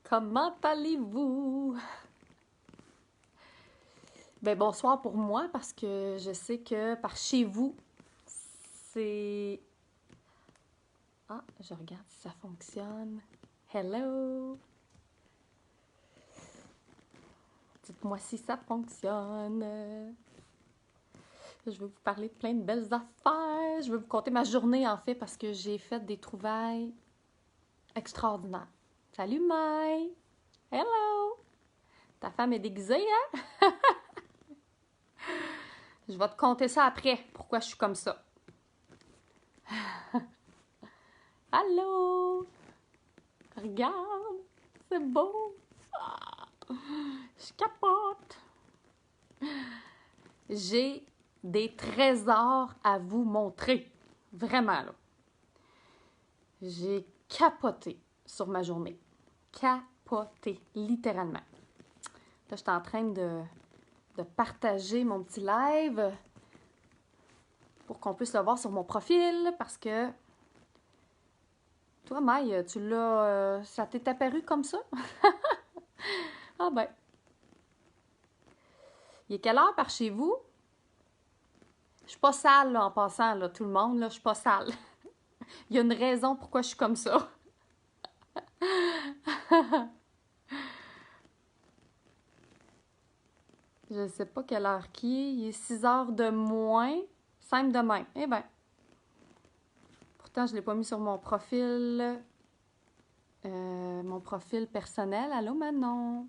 Comment allez-vous? Ben bonsoir pour moi parce que je sais que par chez vous, c'est... Ah, je regarde si ça fonctionne. Hello! Dites-moi si ça fonctionne. Je vais vous parler de plein de belles affaires. Je vais vous conter ma journée en fait parce que j'ai fait des trouvailles extraordinaires. Salut Mai! Hello! Ta femme est déguisée, hein? Je vais te conter ça après, pourquoi je suis comme ça. Allô? Regarde, c'est beau. Ah, je capote. J'ai des trésors à vous montrer. Vraiment, là. J'ai capoté sur ma journée. Capoté, littéralement. Là, je suis en train de partager mon petit live pour qu'on puisse le voir sur mon profil parce que toi, Maï, tu l'as... ça t'est apparu comme ça? Ah ben. Il est quelle heure par chez vous? Je suis pas sale, là, en passant, là, tout le monde, là, je suis pas sale. Il y a une raison pourquoi je suis comme ça. Je sais pas quelle heure qui est. Il est 6 heures de moins. 5 de même. Eh ben. Pourtant, je l'ai pas mis sur mon profil personnel. Allô, Manon?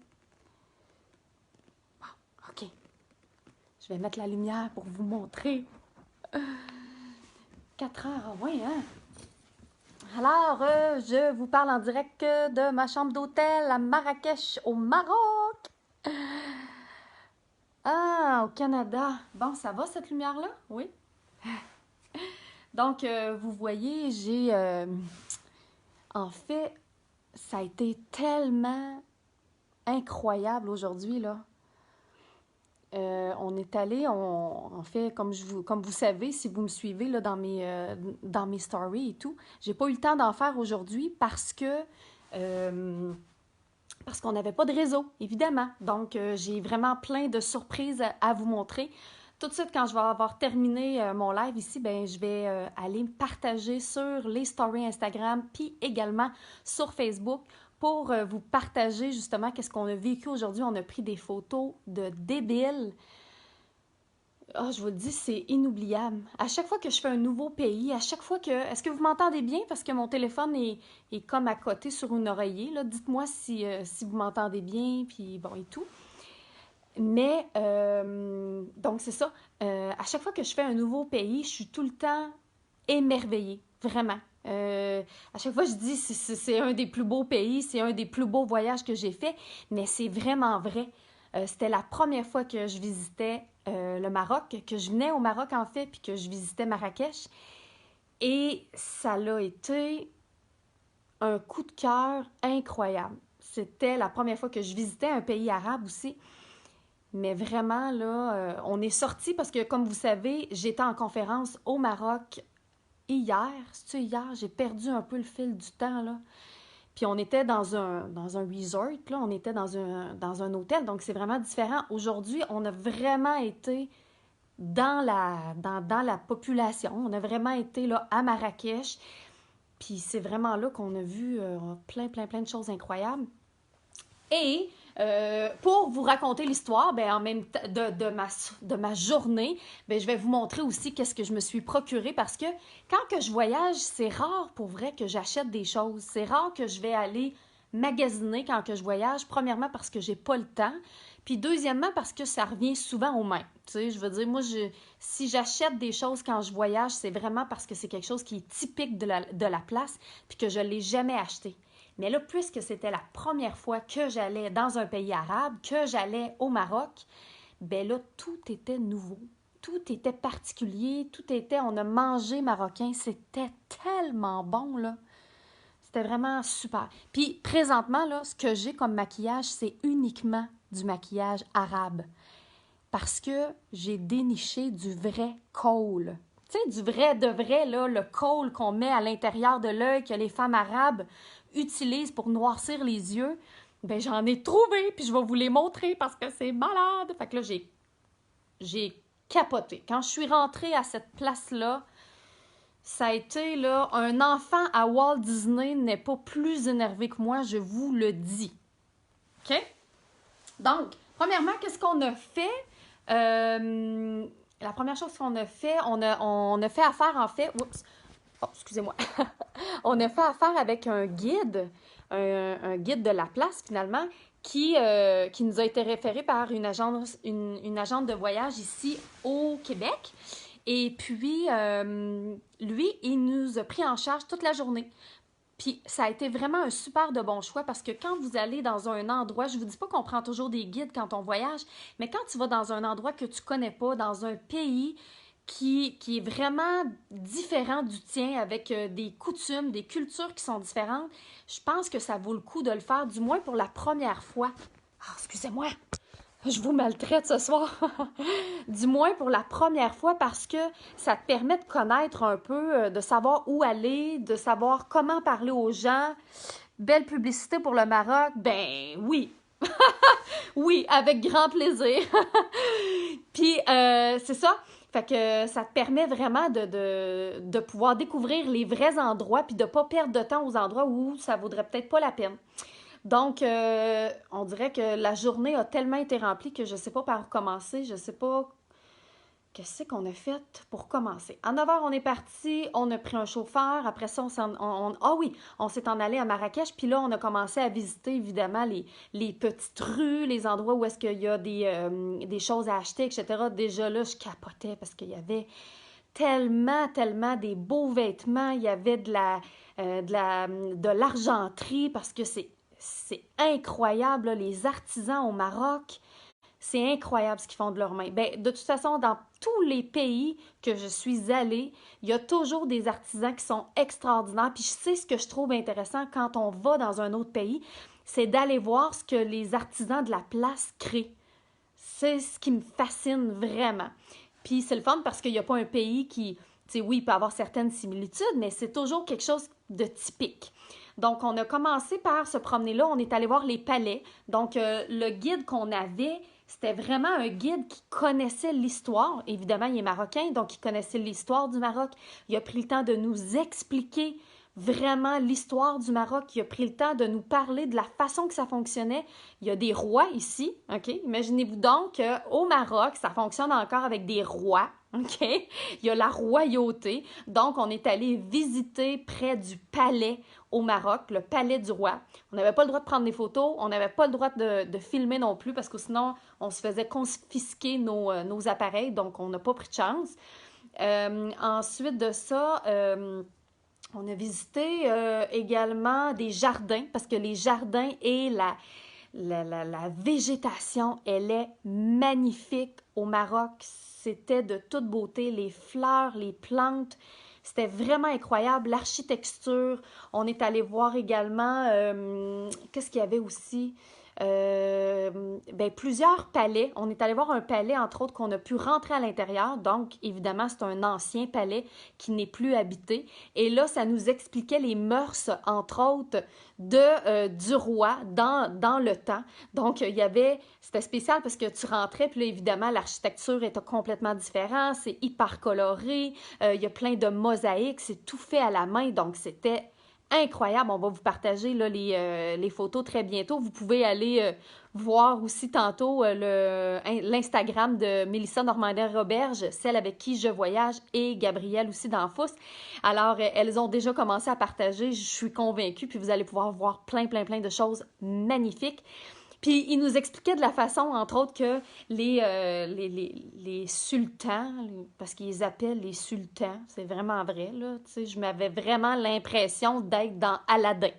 Bon, OK. Je vais mettre la lumière pour vous montrer. 4 heures, ah ouais, hein? Alors, je vous parle en direct de ma chambre d'hôtel à Marrakech, au Maroc. Ah, au Canada. Bon, ça va cette lumière-là? Oui. Donc, vous voyez, en fait, ça a été tellement incroyable aujourd'hui, là. On est allé, en fait, comme vous savez, si vous me suivez là, dans mes stories et tout, j'ai pas eu le temps d'en faire aujourd'hui parce qu'on n'avait pas de réseau, évidemment. Donc, j'ai vraiment plein de surprises à vous montrer. Tout de suite, quand je vais avoir terminé mon live ici, ben, je vais aller me partager sur les stories Instagram, puis également sur Facebook pour vous partager justement qu'est-ce qu'on a vécu aujourd'hui. On a pris des photos de débiles. Ah, je vous le dis, c'est inoubliable. À chaque fois que je fais un nouveau pays, à chaque fois que... Est-ce que vous m'entendez bien? Parce que mon téléphone est comme à côté sur une oreiller. Là. Dites-moi si vous m'entendez bien, puis bon, et tout. Mais, donc c'est ça. À chaque fois que je fais un nouveau pays, je suis tout le temps émerveillée. Vraiment. À chaque fois, je dis c'est un des plus beaux pays, c'est un des plus beaux voyages que j'ai fait, mais c'est vraiment vrai. C'était la première fois que je visitais le Maroc, que je venais au Maroc en fait, puis que je visitais Marrakech. Et ça l'a été un coup de cœur incroyable. C'était la première fois que je visitais un pays arabe aussi. Mais vraiment, là, on est sorti parce que, comme vous savez, j'étais en conférence au Maroc hier. C'est-tu hier? J'ai perdu un peu le fil du temps, là. Puis on était dans un resort, là, on était dans un hôtel, donc c'est vraiment différent. Aujourd'hui, on a vraiment été dans la population. On a vraiment été là à Marrakech. Puis c'est vraiment là qu'on a vu plein de choses incroyables. Et pour vous raconter l'histoire, ben, en même temps de ma journée, ben, je vais vous montrer aussi qu'est-ce que je me suis procuré parce que quand que je voyage, c'est rare pour vrai que j'achète des choses. C'est rare que je vais aller magasiner quand que je voyage. Premièrement parce que j'ai pas le temps. Puis deuxièmement parce que ça revient souvent au même. Tu sais, je veux dire, si j'achète des choses quand je voyage, c'est vraiment parce que c'est quelque chose qui est typique de la place puis que je l'ai jamais acheté. Mais là, puisque c'était la première fois que j'allais dans un pays arabe, que j'allais au Maroc, ben là, tout était nouveau. Tout était particulier, on a mangé marocain, c'était tellement bon, là. C'était vraiment super. Puis, présentement, là, ce que j'ai comme maquillage, c'est uniquement du maquillage arabe. Parce que j'ai déniché du vrai kohl. Tu sais, du vrai de vrai, là, le kohl qu'on met à l'intérieur de l'œil que les femmes arabes utilisent pour noircir les yeux. Ben, j'en ai trouvé, puis je vais vous les montrer parce que c'est malade. Fait que là, j'ai capoté. Quand je suis rentrée à cette place-là, ça a été, là, un enfant à Walt Disney n'est pas plus énervé que moi, je vous le dis. OK? Donc, premièrement, qu'est-ce qu'on a fait? La première chose qu'on a fait, on a fait affaire, en fait... Oups! Oh, excusez-moi. On a fait affaire avec un guide, un guide de la place, finalement, qui nous a été référé par une agente de voyage ici au Québec. Et puis, lui, il nous a pris en charge toute la journée. Puis ça a été vraiment un super de bon choix parce que quand vous allez dans un endroit, je vous dis pas qu'on prend toujours des guides quand on voyage, mais quand tu vas dans un endroit que tu connais pas, dans un pays qui est vraiment différent du tien, avec des coutumes, des cultures qui sont différentes, je pense que ça vaut le coup de le faire, du moins pour la première fois. Ah, excusez-moi, je vous maltraite ce soir. Du moins pour la première fois parce que ça te permet de connaître un peu, de savoir où aller, de savoir comment parler aux gens. Belle publicité pour le Maroc? Ben oui, oui, avec grand plaisir. Puis c'est ça. Fait que ça te permet vraiment de pouvoir découvrir les vrais endroits puis de ne pas perdre de temps aux endroits où ça vaudrait peut-être pas la peine. Donc, on dirait que la journée a tellement été remplie que je ne sais pas par où commencer. Je ne sais pas qu'est-ce qu'on a fait pour commencer. À 9 heures, on est parti, on a pris un chauffeur. Après ça, ah oui, on s'est en allé à Marrakech. Puis là, on a commencé à visiter, évidemment, les petites rues, les endroits où est-ce qu'il y a des choses à acheter, etc. Déjà là, je capotais parce qu'il y avait tellement des beaux vêtements. Il y avait de l'argenterie parce que c'est incroyable, là, les artisans au Maroc. C'est incroyable ce qu'ils font de leurs mains. Ben, de toute façon, dans tous les pays que je suis allée, il y a toujours des artisans qui sont extraordinaires. Puis je sais ce que je trouve intéressant quand on va dans un autre pays, c'est d'aller voir ce que les artisans de la place créent. C'est ce qui me fascine vraiment. Puis c'est le fun parce qu'il n'y a pas un pays qui, tu sais, oui, il peut avoir certaines similitudes, mais c'est toujours quelque chose de typique. Donc, on a commencé par se promener là. On est allé voir les palais. Donc, le guide qu'on avait, c'était vraiment un guide qui connaissait l'histoire. Évidemment, il est marocain, donc il connaissait l'histoire du Maroc. Il a pris le temps de nous expliquer vraiment l'histoire du Maroc. Il a pris le temps de nous parler de la façon que ça fonctionnait. Il y a des rois ici, OK? Imaginez-vous donc qu'au Maroc, ça fonctionne encore avec des rois, OK? Il y a la royauté. Donc, on est allé visiter près du palais au Maroc, le palais du roi. On n'avait pas le droit de prendre des photos, on n'avait pas le droit de filmer non plus parce que sinon, on se faisait confisquer nos appareils, donc on n'a pas pris de chance. Ensuite de ça, on a visité également des jardins parce que les jardins et la végétation, elle est magnifique au Maroc. C'était de toute beauté, les fleurs, les plantes. C'était vraiment incroyable, l'architecture. On est allé voir également, qu'est-ce qu'il y avait aussi? Plusieurs palais. On est allé voir un palais, entre autres, qu'on a pu rentrer à l'intérieur. Donc, évidemment, c'est un ancien palais qui n'est plus habité. Et là, ça nous expliquait les mœurs, entre autres, du roi dans le temps. Donc, c'était spécial parce que tu rentrais, puis là, évidemment, l'architecture était complètement différente. C'est hyper coloré. Il y a plein de mosaïques. C'est tout fait à la main. Donc, c'était incroyable. On va vous partager là, les photos très bientôt. Vous pouvez aller voir aussi tantôt l'Instagram de Mélissa Normandin-Roberge, celle avec qui je voyage, et Gabrielle aussi d'Anfous. Alors, elles ont déjà commencé à partager, je suis convaincue, puis vous allez pouvoir voir plein de choses magnifiques. Puis, il nous expliquait de la façon, entre autres, que les sultans, parce qu'ils les appellent les sultans, c'est vraiment vrai, là, tu sais, je m'avais vraiment l'impression d'être dans Aladdin.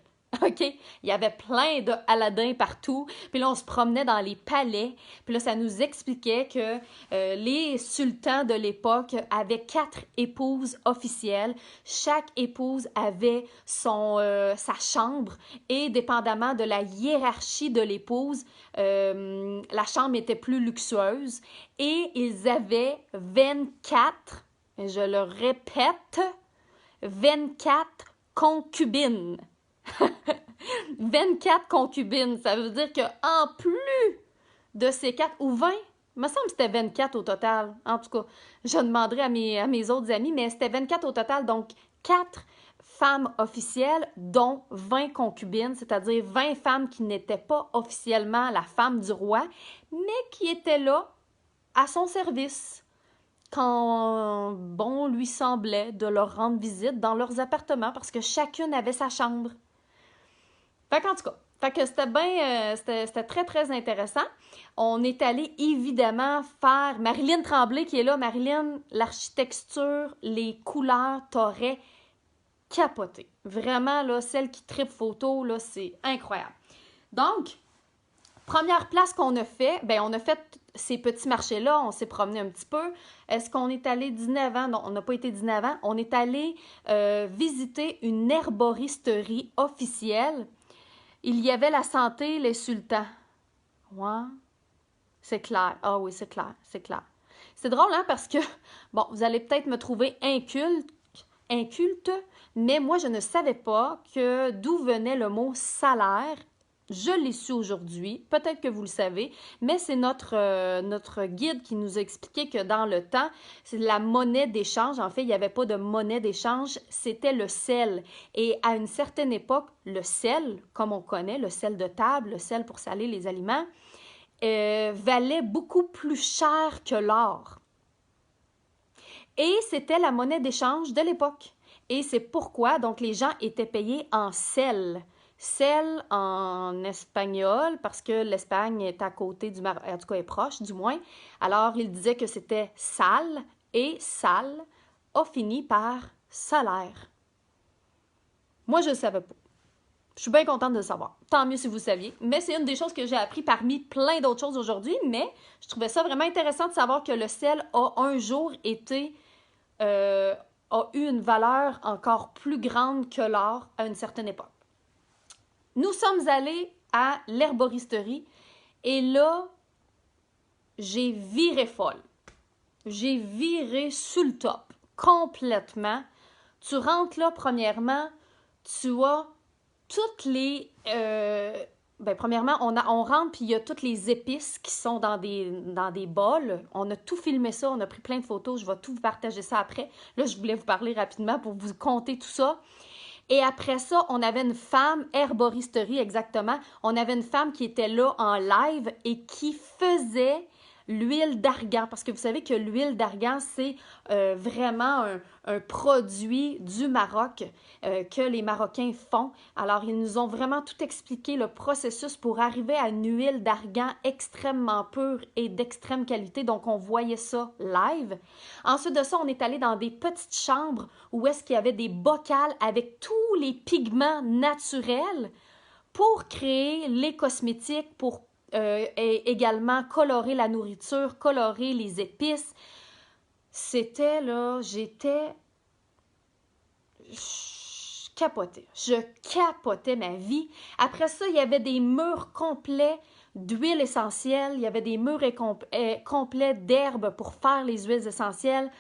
OK? Il y avait plein de Aladdin partout. Puis là, on se promenait dans les palais. Puis là, ça nous expliquait que les sultans de l'époque avaient 4 épouses officielles. Chaque épouse avait sa chambre. Et dépendamment de la hiérarchie de l'épouse, la chambre était plus luxueuse. Et ils avaient 24, je le répète, 24 concubines. 24 concubines. Ça veut dire qu'en plus de ces 4 ou 20, il me semble que c'était 24 au total. En tout cas, je demanderai à mes autres amis, mais c'était 24 au total. Donc, 4 femmes officielles, dont 20 concubines, c'est-à-dire 20 femmes qui n'étaient pas officiellement la femme du roi, mais qui étaient là à son service quand bon lui semblait de leur rendre visite dans leurs appartements parce que chacune avait sa chambre. Fait qu'en tout cas, fait que c'était bien, c'était très, très intéressant. On est allé évidemment faire Marilyn Tremblay qui est là. Marilyn, l'architecture, les couleurs, t'aurais capoté. Vraiment, là, celle qui tripe photo, là, c'est incroyable. Donc, première place qu'on a fait, ben on a fait ces petits marchés-là, on s'est promené un petit peu. Est-ce qu'on est allé 19 ans? Non, on n'a pas été 19 ans. On est allé visiter une herboristerie officielle. Il y avait la santé, les sultans. Ouais, c'est clair. Ah oui, c'est clair, c'est clair. C'est drôle, hein, parce que, bon, vous allez peut-être me trouver inculte, mais moi, je ne savais pas que d'où venait le mot salaire. Je l'ai su aujourd'hui, peut-être que vous le savez, mais c'est notre guide qui nous a expliqué que dans le temps, c'est la monnaie d'échange. En fait, il n'y avait pas de monnaie d'échange, c'était le sel. Et à une certaine époque, le sel, comme on connaît, le sel de table, le sel pour saler les aliments, valait beaucoup plus cher que l'or. Et c'était la monnaie d'échange de l'époque. Et c'est pourquoi, donc, les gens étaient payés en sel. Sel en espagnol, parce que l'Espagne est à côté du Maroc, en tout cas est proche du moins. Alors, il disait que c'était sal, et sal a fini par salaire. Moi, je ne le savais pas. Je suis bien contente de le savoir. Tant mieux si vous saviez. Mais c'est une des choses que j'ai appris parmi plein d'autres choses aujourd'hui. Mais je trouvais ça vraiment intéressant de savoir que le sel a un jour été... a eu une valeur encore plus grande que l'or à une certaine époque. Nous sommes allés à l'herboristerie et là, j'ai viré folle. J'ai viré sous le top, complètement. Tu rentres là, premièrement, tu as toutes les... premièrement, on rentre puis il y a toutes les épices qui sont dans des bols. On a tout filmé ça, on a pris plein de photos. Je vais tout vous partager ça après. Là, je voulais vous parler rapidement pour vous compter tout ça. Et après ça, on avait une femme, herboristerie exactement, on avait une femme qui était là en live et qui faisait l'huile d'argan. Parce que vous savez que l'huile d'argan, c'est vraiment un produit du Maroc que les Marocains font. Alors, ils nous ont vraiment tout expliqué le processus pour arriver à une huile d'argan extrêmement pure et d'extrême qualité. Donc, on voyait ça live. Ensuite de ça, on est allé dans des petites chambres où est-ce qu'il y avait des bocals avec tous les pigments naturels pour créer les cosmétiques, pour et également colorer la nourriture, colorer les épices. C'était là, j'étais... Je capotais ma vie. Après ça, il y avait des murs complets d'huiles essentielles. Il y avait des murs complets d'herbes pour faire les huiles essentielles.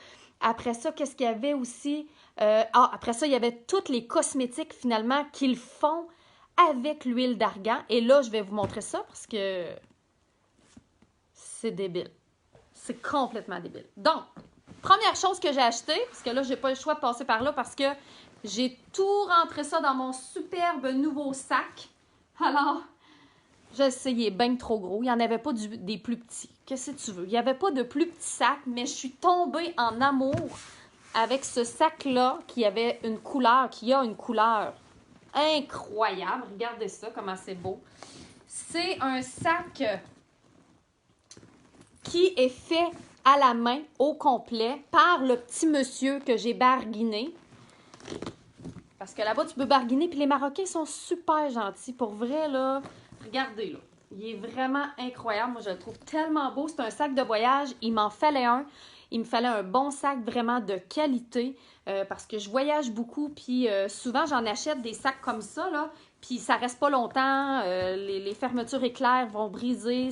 Après ça, qu'est-ce qu'il y avait aussi? Après ça, il y avait tous les cosmétiques finalement qu'ils font avec l'huile d'argan. Et là, je vais vous montrer ça parce que c'est débile. C'est complètement débile. Donc, première chose que j'ai acheté, parce que là, j'ai pas le choix de passer par là parce que j'ai tout rentré ça dans mon superbe nouveau sac. Alors, je sais, il est bien trop gros. Il n'y en avait pas des plus petits. Qu'est-ce que tu veux? Il n'y avait pas de plus petits sacs, mais je suis tombée en amour avec ce sac-là qui a une couleur incroyable. Regardez ça, comment c'est beau. C'est un sac qui est fait à la main, au complet, par le petit monsieur que j'ai barguiné. Parce que là-bas, tu peux barguiner, puis les Marocains sont super gentils. Pour vrai, là, regardez, là. Il est vraiment incroyable. Moi, je le trouve tellement beau. C'est un sac de voyage. Il m'en fallait un. Il me fallait un bon sac vraiment de qualité parce que je voyage beaucoup. Puis souvent, j'en achète des sacs comme ça, là. Puis ça reste pas longtemps. Les fermetures éclairs vont briser.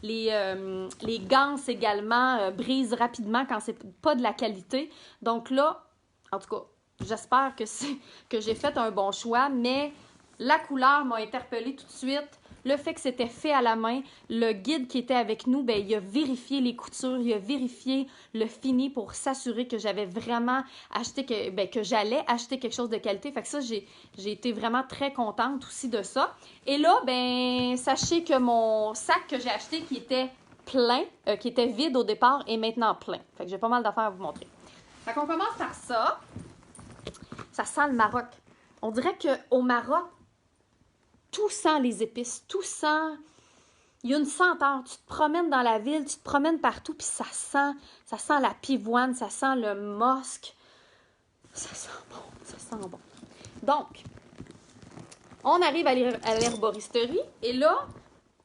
Les ganses également brisent rapidement quand c'est pas de la qualité. Donc là, en tout cas, j'espère que j'ai fait un bon choix, mais La couleur m'a interpellée tout de suite. Le fait que c'était fait à la main, le guide qui était avec nous, ben, il a vérifié les coutures, il a vérifié le fini pour s'assurer que j'avais vraiment acheté, que j'allais acheter quelque chose de qualité. Fait que ça, j'ai été vraiment très contente aussi de ça. Et là, ben, sachez que mon sac que j'ai acheté qui était plein, qui était vide au départ, est maintenant plein. Fait que j'ai pas mal d'affaires à vous montrer. Fait qu'on commence par ça. Ça sent le Maroc. On dirait qu'au Maroc, tout sent les épices, tout sent... Il y a une senteur. Tu te promènes dans la ville, tu te promènes partout, puis ça sent la pivoine, ça sent le musc. Ça sent bon, ça sent bon. Donc, on arrive à l'herboristerie, et là,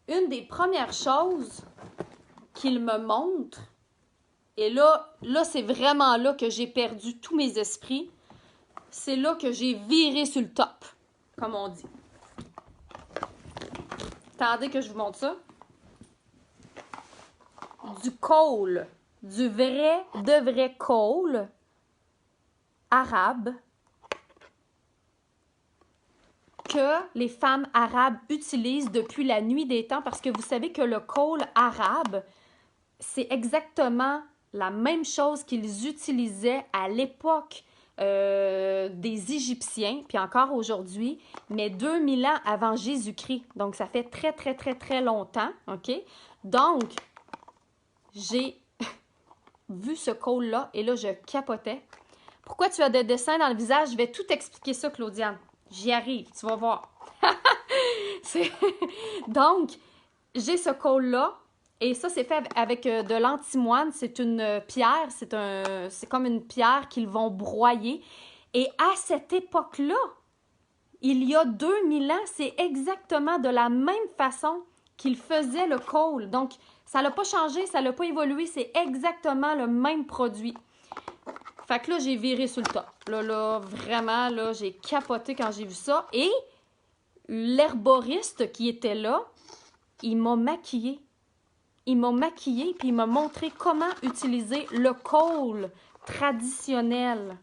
une des premières choses qu'il me montre, et là c'est vraiment là que j'ai perdu tous mes esprits, c'est là que j'ai viré sur le top, comme on dit. Attendez que je vous montre ça. Du kohl, du de vrai kohl arabe que les femmes arabes utilisent depuis la nuit des temps, parce que vous savez que le kohl arabe, c'est exactement la même chose qu'ils utilisaient à l'époque des Égyptiens, puis encore aujourd'hui, mais 2000 ans avant Jésus-Christ. Donc, ça fait très, très, très, très longtemps, OK? Donc, j'ai vu ce kohl-là, et là, je capotais. Pourquoi tu as des dessins dans le visage? Je vais tout expliquer ça, Claudiane. J'y arrive, tu vas voir. Donc, j'ai ce kohl-là, et ça, c'est fait avec de l'antimoine. C'est une pierre, c'est comme une pierre qu'ils vont broyer. Et à cette époque-là, il y a 2000 ans, c'est exactement de la même façon qu'ils faisaient le kohl. Donc, ça n'a pas changé, ça n'a pas évolué, c'est exactement le même produit. Fait que là, j'ai viré sur le top. Là, vraiment, là, j'ai capoté quand j'ai vu ça. Et l'herboriste qui était là, il m'a maquillée. Il m'a maquillée, puis il m'a montré comment utiliser le kohl traditionnel.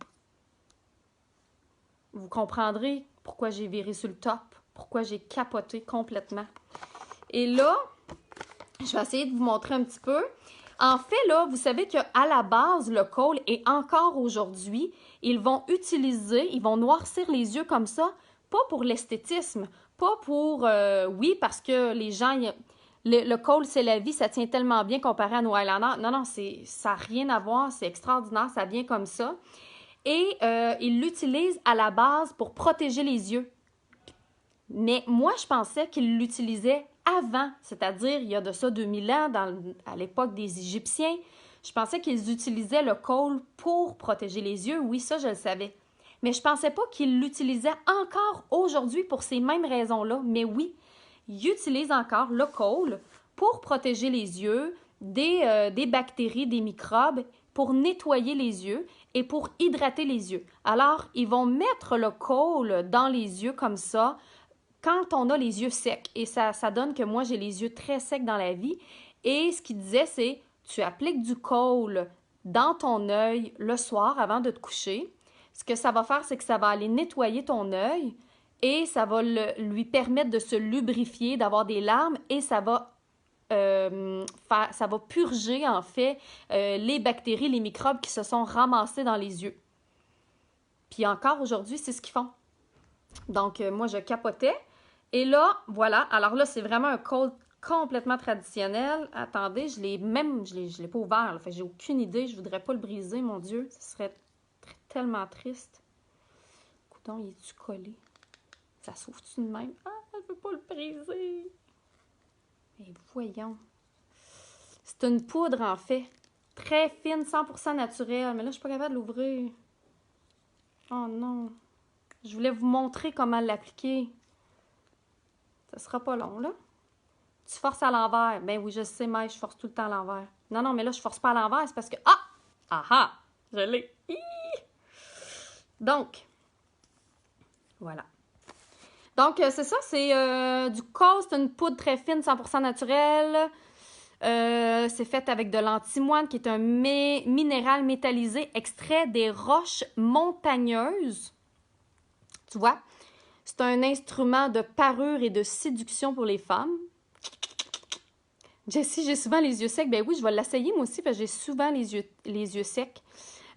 Vous comprendrez pourquoi j'ai viré sur le top, pourquoi j'ai capoté complètement. Et là, je vais essayer de vous montrer un petit peu. En fait, là, vous savez qu'à la base, le kohl, et encore aujourd'hui, ils vont noircir les yeux comme ça, pas pour l'esthétisme, pas pour, oui, parce que les gens... Le kohl, c'est la vie, ça tient tellement bien comparé à nos Highlanders. Non, ça n'a rien à voir, c'est extraordinaire, ça vient comme ça. Et ils l'utilisent à la base pour protéger les yeux. Mais moi, je pensais qu'ils l'utilisaient avant, c'est-à-dire il y a de ça 2000 ans, à l'époque des Égyptiens. Je pensais qu'ils utilisaient le kohl pour protéger les yeux. Oui, ça, je le savais. Mais je pensais pas qu'ils l'utilisaient encore aujourd'hui pour ces mêmes raisons-là. Mais oui, ils utilisent encore le kohl pour protéger les yeux des bactéries, des microbes, pour nettoyer les yeux et pour hydrater les yeux. Alors, ils vont mettre le kohl dans les yeux comme ça quand on a les yeux secs. Et ça donne que moi, j'ai les yeux très secs dans la vie. Et ce qu'il disait, c'est tu appliques du kohl dans ton œil le soir avant de te coucher. Ce que ça va faire, c'est que ça va aller nettoyer ton œil et ça va lui permettre de se lubrifier, d'avoir des larmes et ça va purger en fait les bactéries, les microbes qui se sont ramassés dans les yeux. Puis encore aujourd'hui, c'est ce qu'ils font. Donc moi, je capotais. Et là, voilà. Alors là, c'est vraiment un kohl complètement traditionnel. Attendez, je l'ai pas ouvert. Là. Fait que j'ai aucune idée. Je voudrais pas le briser, mon Dieu. Ce serait tellement triste. Coudonc, il est-tu collé? Ça s'ouvre-tu de même? Ah, je veux pas le briser. Mais voyons. C'est une poudre, en fait. Très fine, 100% naturelle. Mais là, je suis pas capable de l'ouvrir. Oh non. Je voulais vous montrer comment l'appliquer. Ça sera pas long, là. Tu forces à l'envers. Ben oui, je sais, mais je force tout le temps à l'envers. Non, mais là, je force pas à l'envers. C'est parce que... Ah! Ah! Je l'ai. Donc, voilà. Donc, c'est ça, c'est du kohl, c'est une poudre très fine, 100% naturelle. C'est fait avec de l'antimoine, qui est un minéral métallisé extrait des roches montagneuses. Tu vois? C'est un instrument de parure et de séduction pour les femmes. Jessie, j'ai souvent les yeux secs. Ben oui, je vais l'essayer moi aussi parce que j'ai souvent les yeux secs.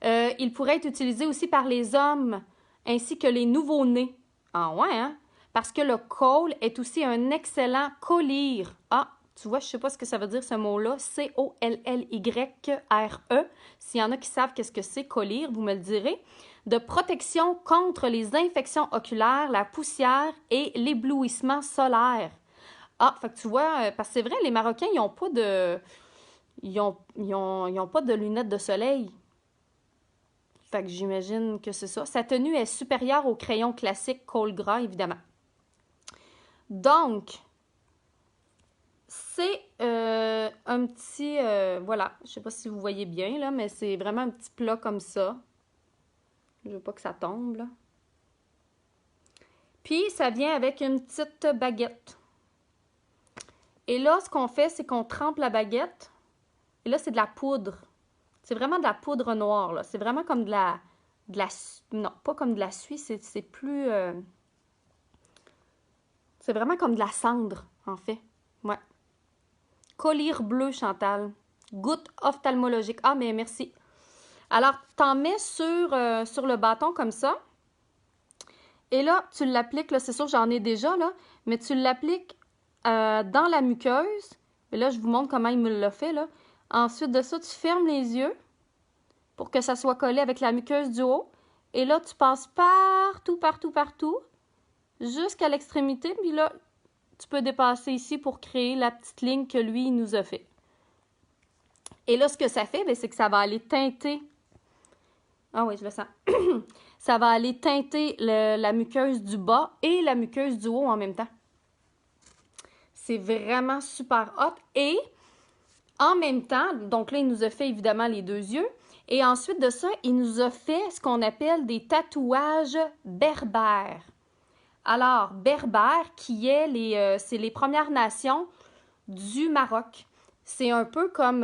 Il pourrait être utilisé aussi par les hommes ainsi que les nouveau-nés. Ah ouais, hein? Parce que le cole est aussi un excellent collyre. Ah, tu vois, je ne sais pas ce que ça veut dire ce mot-là. C-O-L-L-Y-R-E. S'il y en a qui savent qu'est-ce que c'est, collyre, vous me le direz. De protection contre les infections oculaires, la poussière et l'éblouissement solaire. Ah, fait que tu vois, parce que c'est vrai, les Marocains, ils n'ont pas de... Ils ont pas de lunettes de soleil. Fait que j'imagine que c'est ça. Sa tenue est supérieure au crayon classique col gras, évidemment. Donc, c'est un petit... voilà, je sais pas si vous voyez bien, là, mais c'est vraiment un petit plat comme ça. Je veux pas que ça tombe, là. Puis, ça vient avec une petite baguette. Et là, ce qu'on fait, c'est qu'on trempe la baguette. Et là, c'est de la poudre. C'est vraiment de la poudre noire, là. C'est vraiment comme de la... Non, pas comme de la suie, c'est plus... C'est vraiment comme de la cendre, en fait. Ouais. Collyre bleu, Chantal. Goutte ophtalmologique. Ah, mais merci. Alors, t'en mets sur le bâton comme ça. Et là, tu l'appliques, là, c'est sûr, j'en ai déjà, là, mais tu l'appliques dans la muqueuse. Et là, je vous montre comment il me l'a fait, là. Ensuite de ça, tu fermes les yeux pour que ça soit collé avec la muqueuse du haut. Et là, tu passes partout, partout, partout, jusqu'à l'extrémité. Puis là, tu peux dépasser ici pour créer la petite ligne que lui, il nous a fait. Et là, ce que ça fait, c'est que ça va aller teinter. Ah oui, je le sens. Ça va aller teinter la muqueuse du bas et la muqueuse du haut en même temps. C'est vraiment super hot. Et en même temps, donc là, il nous a fait évidemment les deux yeux. Et ensuite de ça, il nous a fait ce qu'on appelle des tatouages berbères. Alors, berbères, qui est c'est les Premières Nations du Maroc. C'est un peu comme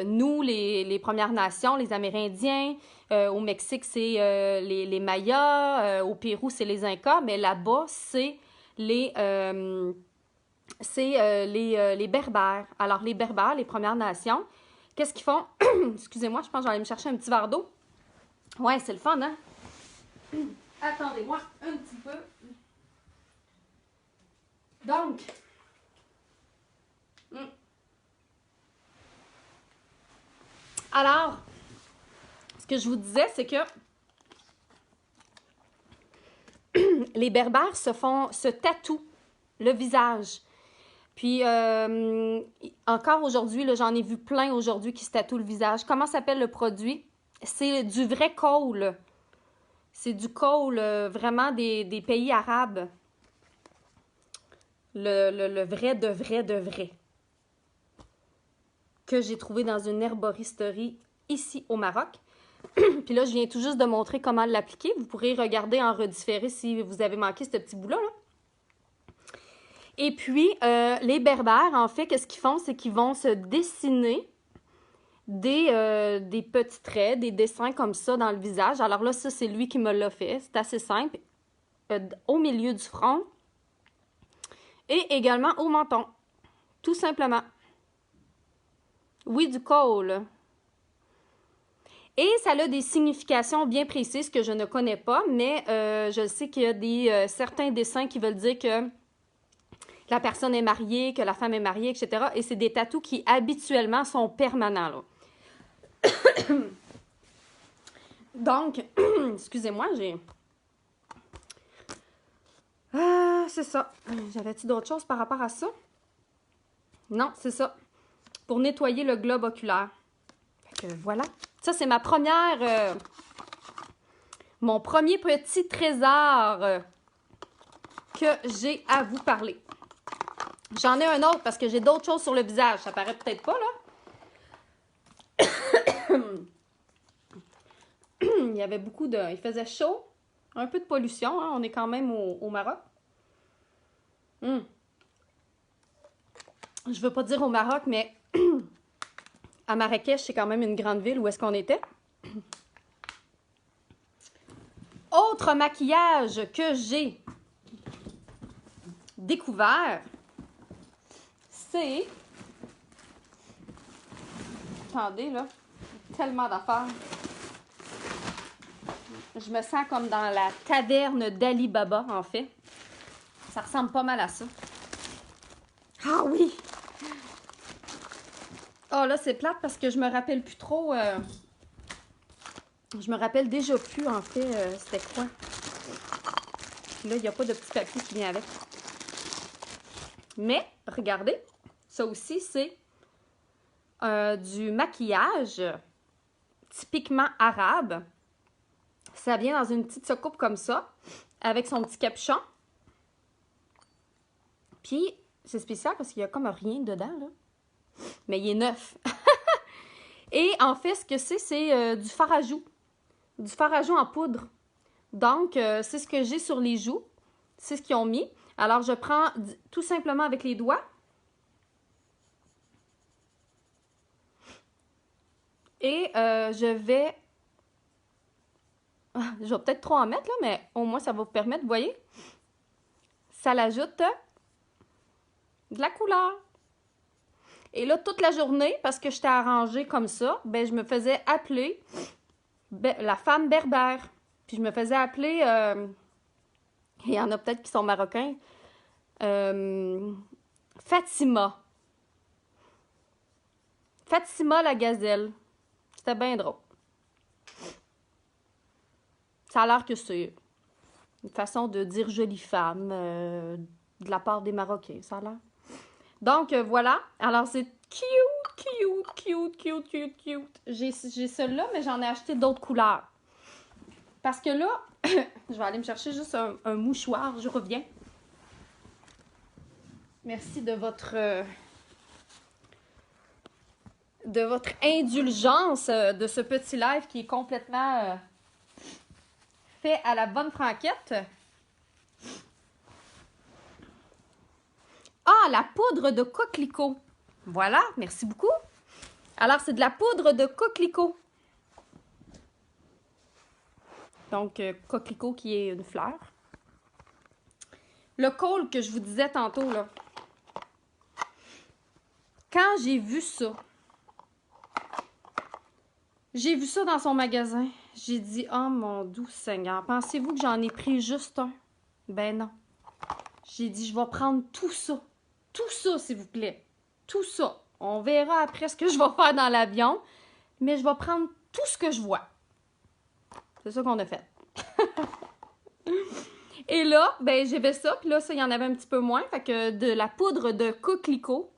nous, les Premières Nations, les Amérindiens. Au Mexique, c'est les Mayas. Au Pérou, c'est les Incas. Mais là-bas, c'est les Berbères. Alors, les Berbères, les Premières Nations, qu'est-ce qu'ils font? Excusez-moi, je pense que j'allais me chercher un petit verre d'eau. Ouais, c'est le fun, hein? Attendez-moi un petit peu. Donc, alors, ce que je vous disais, c'est que les Berbères se tatouent le visage. Puis, encore aujourd'hui, j'en ai vu plein aujourd'hui qui se tatouent le visage. Comment s'appelle le produit? C'est du vrai col. C'est du col vraiment des pays arabes. Le vrai de vrai de vrai. Que j'ai trouvé dans une herboristerie ici au Maroc. Puis là, je viens tout juste de montrer comment l'appliquer. Vous pourrez regarder en redifféré si vous avez manqué ce petit bout-là. Là. Et puis, les Berbères, en fait, qu'est-ce qu'ils font? C'est qu'ils vont se dessiner des petits traits, des dessins comme ça dans le visage. Alors là, ça, c'est lui qui me l'a fait. C'est assez simple. Au milieu du front. Et également au menton. Tout simplement. Oui, du col. Et ça a des significations bien précises que je ne connais pas, mais je sais qu'il y a certains dessins qui veulent dire que la personne est mariée, que la femme est mariée, etc. Et c'est des tatous qui habituellement sont permanents. Là. Donc, excusez-moi, j'ai... Ah, c'est ça. J'avais-tu d'autres choses par rapport à ça? Non, c'est ça. Pour nettoyer le globe oculaire. Fait que voilà. Ça, c'est ma première... mon premier petit trésor que j'ai à vous parler. J'en ai un autre parce que j'ai d'autres choses sur le visage. Ça paraît peut-être pas, là. Il y avait beaucoup de... Il faisait chaud. Un peu de pollution. Hein? On est quand même au Maroc. Je veux pas dire au Maroc, mais à Marrakech, c'est quand même une grande ville. Où est-ce qu'on était? Autre maquillage que j'ai découvert, c'est... Attendez, là, tellement d'affaires. Je me sens comme dans la taverne d'Ali Baba, en fait. Ça ressemble pas mal à ça. Ah oui! Oh là, c'est plate parce que je me rappelle plus trop... Je me rappelle déjà plus, en fait, c'était quoi. Là, il n'y a pas de petit papier qui vient avec. Mais, regardez, ça aussi, c'est du maquillage typiquement arabe. Ça vient dans une petite soucoupe comme ça, avec son petit capuchon. Puis, c'est spécial parce qu'il y a comme rien dedans, là. Mais il est neuf. Et en fait, ce que c'est du fard à joues. Du fard à joues en poudre. Donc, c'est ce que j'ai sur les joues. C'est ce qu'ils ont mis. Alors, je prends tout simplement avec les doigts. Et je vais... Je vais peut-être trop en mettre, là, mais au moins, ça va vous permettre, vous voyez? Ça l'ajoute de la couleur. Et là, toute la journée, parce que j'étais arrangée comme ça, ben, je me faisais appeler la femme berbère. Puis je me faisais appeler... il y en a peut-être qui sont marocains. Fatima. Fatima la gazelle. C'était bien drôle. Ça a l'air que c'est une façon de dire jolie femme de la part des Marocains, ça a l'air. Donc, voilà. Alors, c'est cute, cute, cute, cute, cute, cute. J'ai celle-là, mais j'en ai acheté d'autres couleurs. Parce que là, je vais aller me chercher juste un mouchoir. Je reviens. Merci de votre indulgence de ce petit live qui est complètement fait à la bonne franquette. Ah, la poudre de coquelicot. Voilà, merci beaucoup. Alors, c'est de la poudre de coquelicot. Donc, coquelicot qui est une fleur. Le col que je vous disais tantôt, là. Quand j'ai vu ça dans son magasin, j'ai dit, oh mon doux Seigneur, pensez-vous que j'en ai pris juste un? Ben non. J'ai dit, je vais prendre tout ça. Tout ça, s'il vous plaît. Tout ça. On verra après ce que je vais faire dans l'avion, mais je vais prendre tout ce que je vois. C'est ça qu'on a fait. Et là, ben j'avais ça, puis là, ça, il y en avait un petit peu moins. Fait que de la poudre de coquelicot,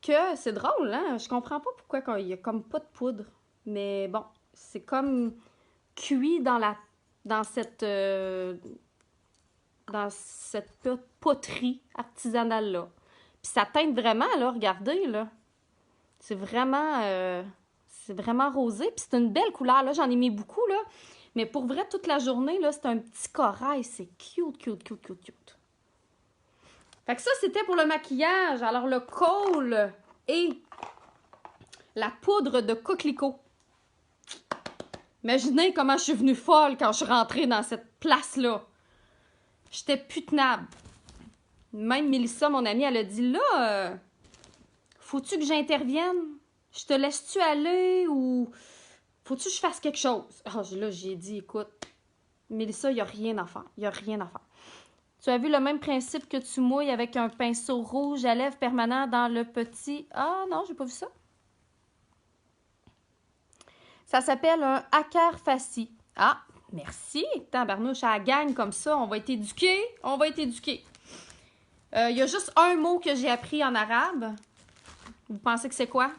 que c'est drôle, hein? Je comprends pas pourquoi il y a comme pas de poudre. Mais bon, c'est comme cuit dans cette poterie artisanale-là. Puis ça teinte vraiment, là, regardez, là. C'est vraiment rosé. Puis c'est une belle couleur, là. J'en ai mis beaucoup, là. Mais pour vrai, toute la journée, là, c'est un petit corail. C'est cute, cute, cute, cute, cute. Fait que ça, c'était pour le maquillage. Alors, le kohl et la poudre de coquelicot. Imaginez comment je suis venue folle quand je suis rentrée dans cette place-là. J'étais putenable. Même Mélissa, mon amie, elle a dit, là, faut-tu que j'intervienne? Je te laisse-tu aller ou faut-tu que je fasse quelque chose? Ah, là, j'ai dit, écoute, Mélissa, il n'y a rien à faire. Il n'y a rien à faire. Tu as vu le même principe que tu mouilles avec un pinceau rouge à lèvres permanent dans le petit... Ah non, j'ai pas vu ça. Ça s'appelle un Acarfasci. Ah, merci. Tabarnouche, à la gang comme ça, on va être éduqués. On va être éduqués. Il y a juste un mot que j'ai appris en arabe. Vous pensez que c'est quoi?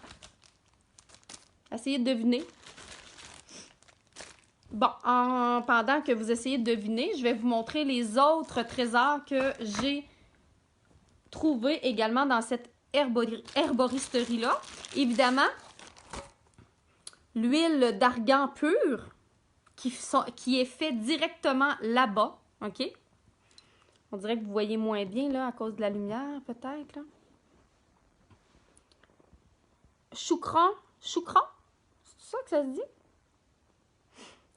Essayez de deviner. Bon, pendant que vous essayez de deviner, je vais vous montrer les autres trésors que j'ai trouvés également dans cette herboristerie-là. Évidemment, l'huile d'argan pur qui est fait directement là-bas. OK? On dirait que vous voyez moins bien là à cause de la lumière, peut-être. Choucran? Choucran? C'est ça que ça se dit?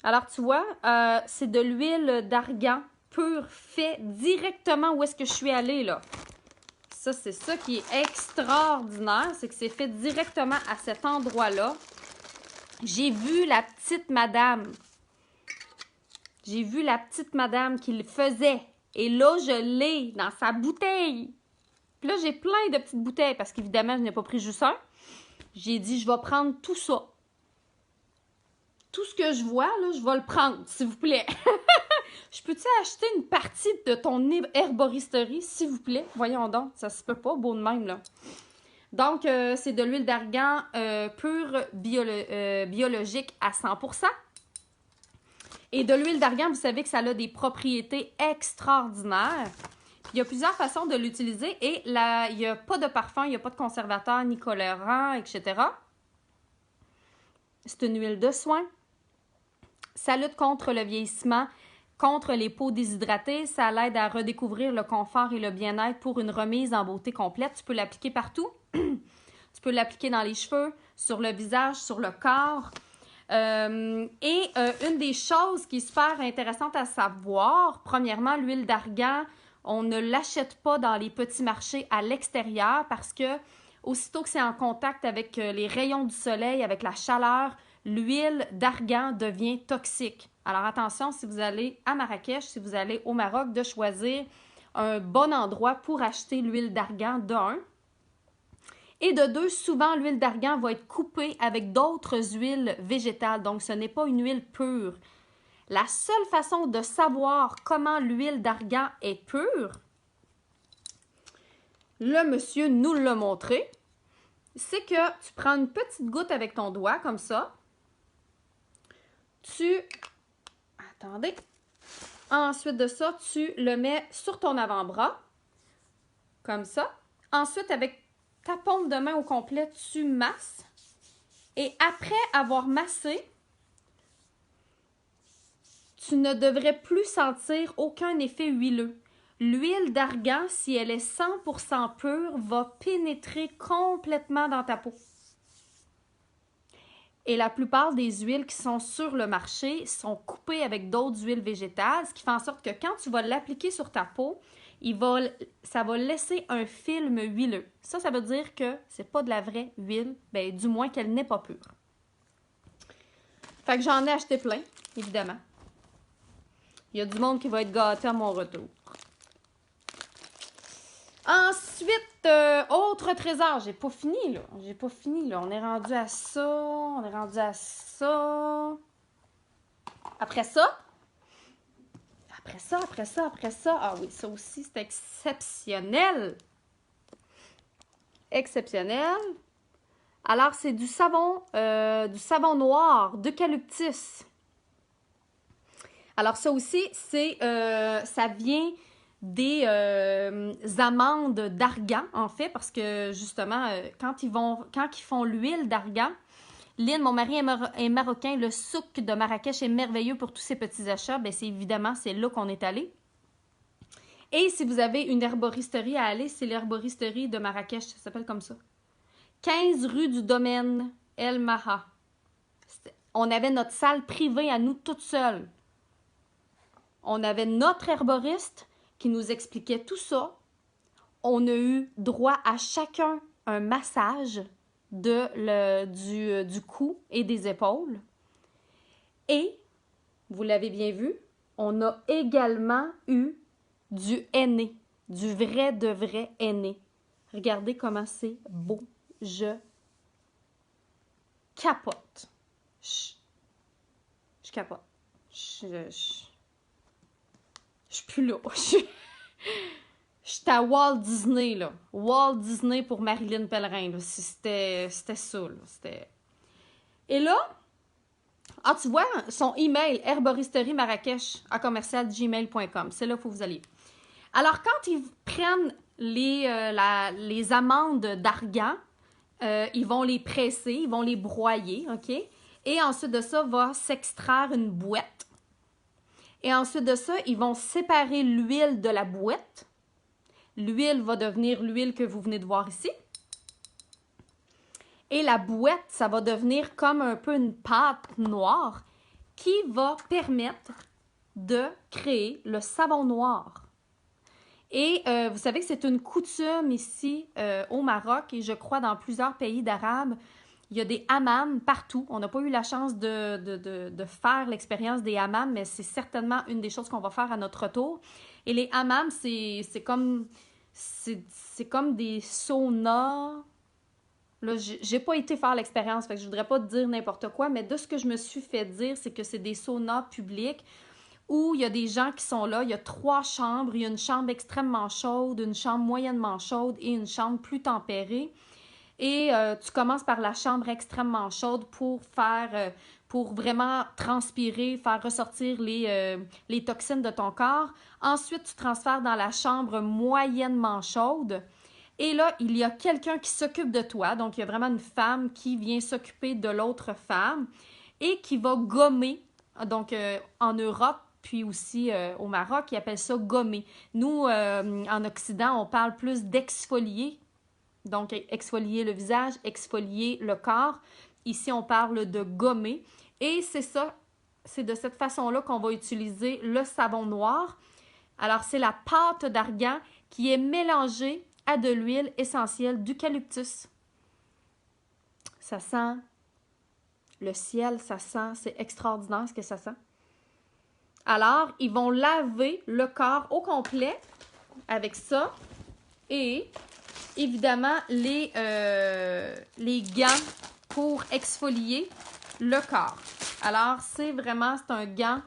Alors, tu vois, c'est de l'huile d'argan pure fait directement où est-ce que je suis allée, là. Ça, c'est ça qui est extraordinaire, c'est que c'est fait directement à cet endroit-là. J'ai vu la petite madame. J'ai vu la petite madame qui le faisait. Et là, je l'ai dans sa bouteille. Puis là, j'ai plein de petites bouteilles parce qu'évidemment, je n'ai pas pris juste un. J'ai dit, je vais prendre tout ça. Tout ce que je vois, là, je vais le prendre, s'il vous plaît. Je peux-tu acheter une partie de ton herboristerie, s'il vous plaît? Voyons donc, ça se peut pas, beau de même, là. Donc, c'est de l'huile d'argan pure biologique à 100%. Et de l'huile d'argan, vous savez que ça a des propriétés extraordinaires. Il y a plusieurs façons de l'utiliser et là, il n'y a pas de parfum, il n'y a pas de conservateur ni colorant, etc. C'est une huile de soin. Ça lutte contre le vieillissement, contre les peaux déshydratées. Ça l'aide à redécouvrir le confort et le bien-être pour une remise en beauté complète. Tu peux l'appliquer partout. Tu peux l'appliquer dans les cheveux, sur le visage, sur le corps. Une des choses qui est super intéressante à savoir, premièrement, l'huile d'argan, on ne l'achète pas dans les petits marchés à l'extérieur parce que aussitôt que c'est en contact avec les rayons du soleil, avec la chaleur, l'huile d'argan devient toxique. Alors attention, si vous allez à Marrakech, si vous allez au Maroc, de choisir un bon endroit pour acheter l'huile d'argan d'un. Et de deux, souvent, l'huile d'argan va être coupée avec d'autres huiles végétales. Donc, ce n'est pas une huile pure. La seule façon de savoir comment l'huile d'argan est pure, le monsieur nous l'a montré, c'est que tu prends une petite goutte avec ton doigt, comme ça. Attendez. Ensuite de ça, tu le mets sur ton avant-bras, comme ça. Ensuite, avec ta paume de main au complet, tu masses. Et après avoir massé, tu ne devrais plus sentir aucun effet huileux. L'huile d'argan, si elle est 100% pure, va pénétrer complètement dans ta peau. Et la plupart des huiles qui sont sur le marché sont coupées avec d'autres huiles végétales, ce qui fait en sorte que quand tu vas l'appliquer sur ta peau, ça va laisser un film huileux. Ça veut dire que c'est pas de la vraie huile, ben, du moins qu'elle n'est pas pure. Fait que j'en ai acheté plein, évidemment. Il y a du monde qui va être gâté à mon retour. Ensuite, autre trésor. J'ai pas fini, là. On est rendu à ça. Après ça. Ah oui, ça aussi, c'est exceptionnel. Exceptionnel. Alors, c'est du savon noir d'eucalyptus. Alors, ça aussi, ça vient des amandes d'argan, en fait, parce que, justement, quand ils font l'huile d'argan, Lynn, mon mari est marocain, le souk de Marrakech est merveilleux pour tous ces petits achats. Bien, c'est là qu'on est allé. Et si vous avez une herboristerie à aller, c'est l'herboristerie de Marrakech, ça s'appelle comme ça. 15 rue du Domaine El Maha. On avait notre salle privée à nous toutes seules. On avait notre herboriste qui nous expliquait tout ça. On a eu droit à chacun un massage du cou et des épaules. Et, vous l'avez bien vu, on a également eu du henné, du vrai de vrai henné. Regardez comment c'est beau. Je capote. Je capote. Je suis plus là. J'étais à Walt Disney, là. Walt Disney pour Marilyn Pellerin, là. C'était ça, là. Et là, tu vois, son email, herboristerie-marrakech@gmail.com. C'est là qu'il faut que vous alliez. Alors, quand ils prennent les amandes d'argan, ils vont les presser, ils vont les broyer, OK? Et ensuite de ça, va s'extraire une bouette. Et ensuite de ça, ils vont séparer l'huile de la bouette. L'huile va devenir l'huile que vous venez de voir ici. Et la bouette, ça va devenir comme un peu une pâte noire. qui va permettre de créer le savon noir. Et vous savez que c'est une coutume ici au Maroc et je crois dans plusieurs pays d'Arabes. Il y a des hammams partout. On n'a pas eu la chance de faire l'expérience des hammams, mais c'est certainement une des choses qu'on va faire à notre retour. Et les hammams, c'est comme des saunas. Là, j'ai pas été faire l'expérience, fait que je voudrais pas te dire n'importe quoi, mais de ce que je me suis fait dire, c'est que c'est des saunas publics où il y a des gens qui sont là. Il y a 3 chambres. Il y a une chambre extrêmement chaude, une chambre moyennement chaude et une chambre plus tempérée. Et tu commences par la chambre extrêmement chaude pour vraiment transpirer, faire ressortir les toxines de ton corps. Ensuite, tu transfères dans la chambre moyennement chaude. Et là, il y a quelqu'un qui s'occupe de toi. Donc, il y a vraiment une femme qui vient s'occuper de l'autre femme et qui va gommer. Donc, en Europe, puis aussi au Maroc, ils appellent ça gommer. Nous, en Occident, on parle plus d'exfolier. Donc, exfolier le visage, exfolier le corps. Ici, on parle de gommer. Et c'est ça, c'est de cette façon-là qu'on va utiliser le savon noir. Alors, c'est la pâte d'argan qui est mélangée à de l'huile essentielle d'eucalyptus. Ça sent le ciel, ça sent, c'est extraordinaire ce que ça sent. Alors, ils vont laver le corps au complet avec ça et évidemment les gants pour exfolier le corps. Alors, c'est un gant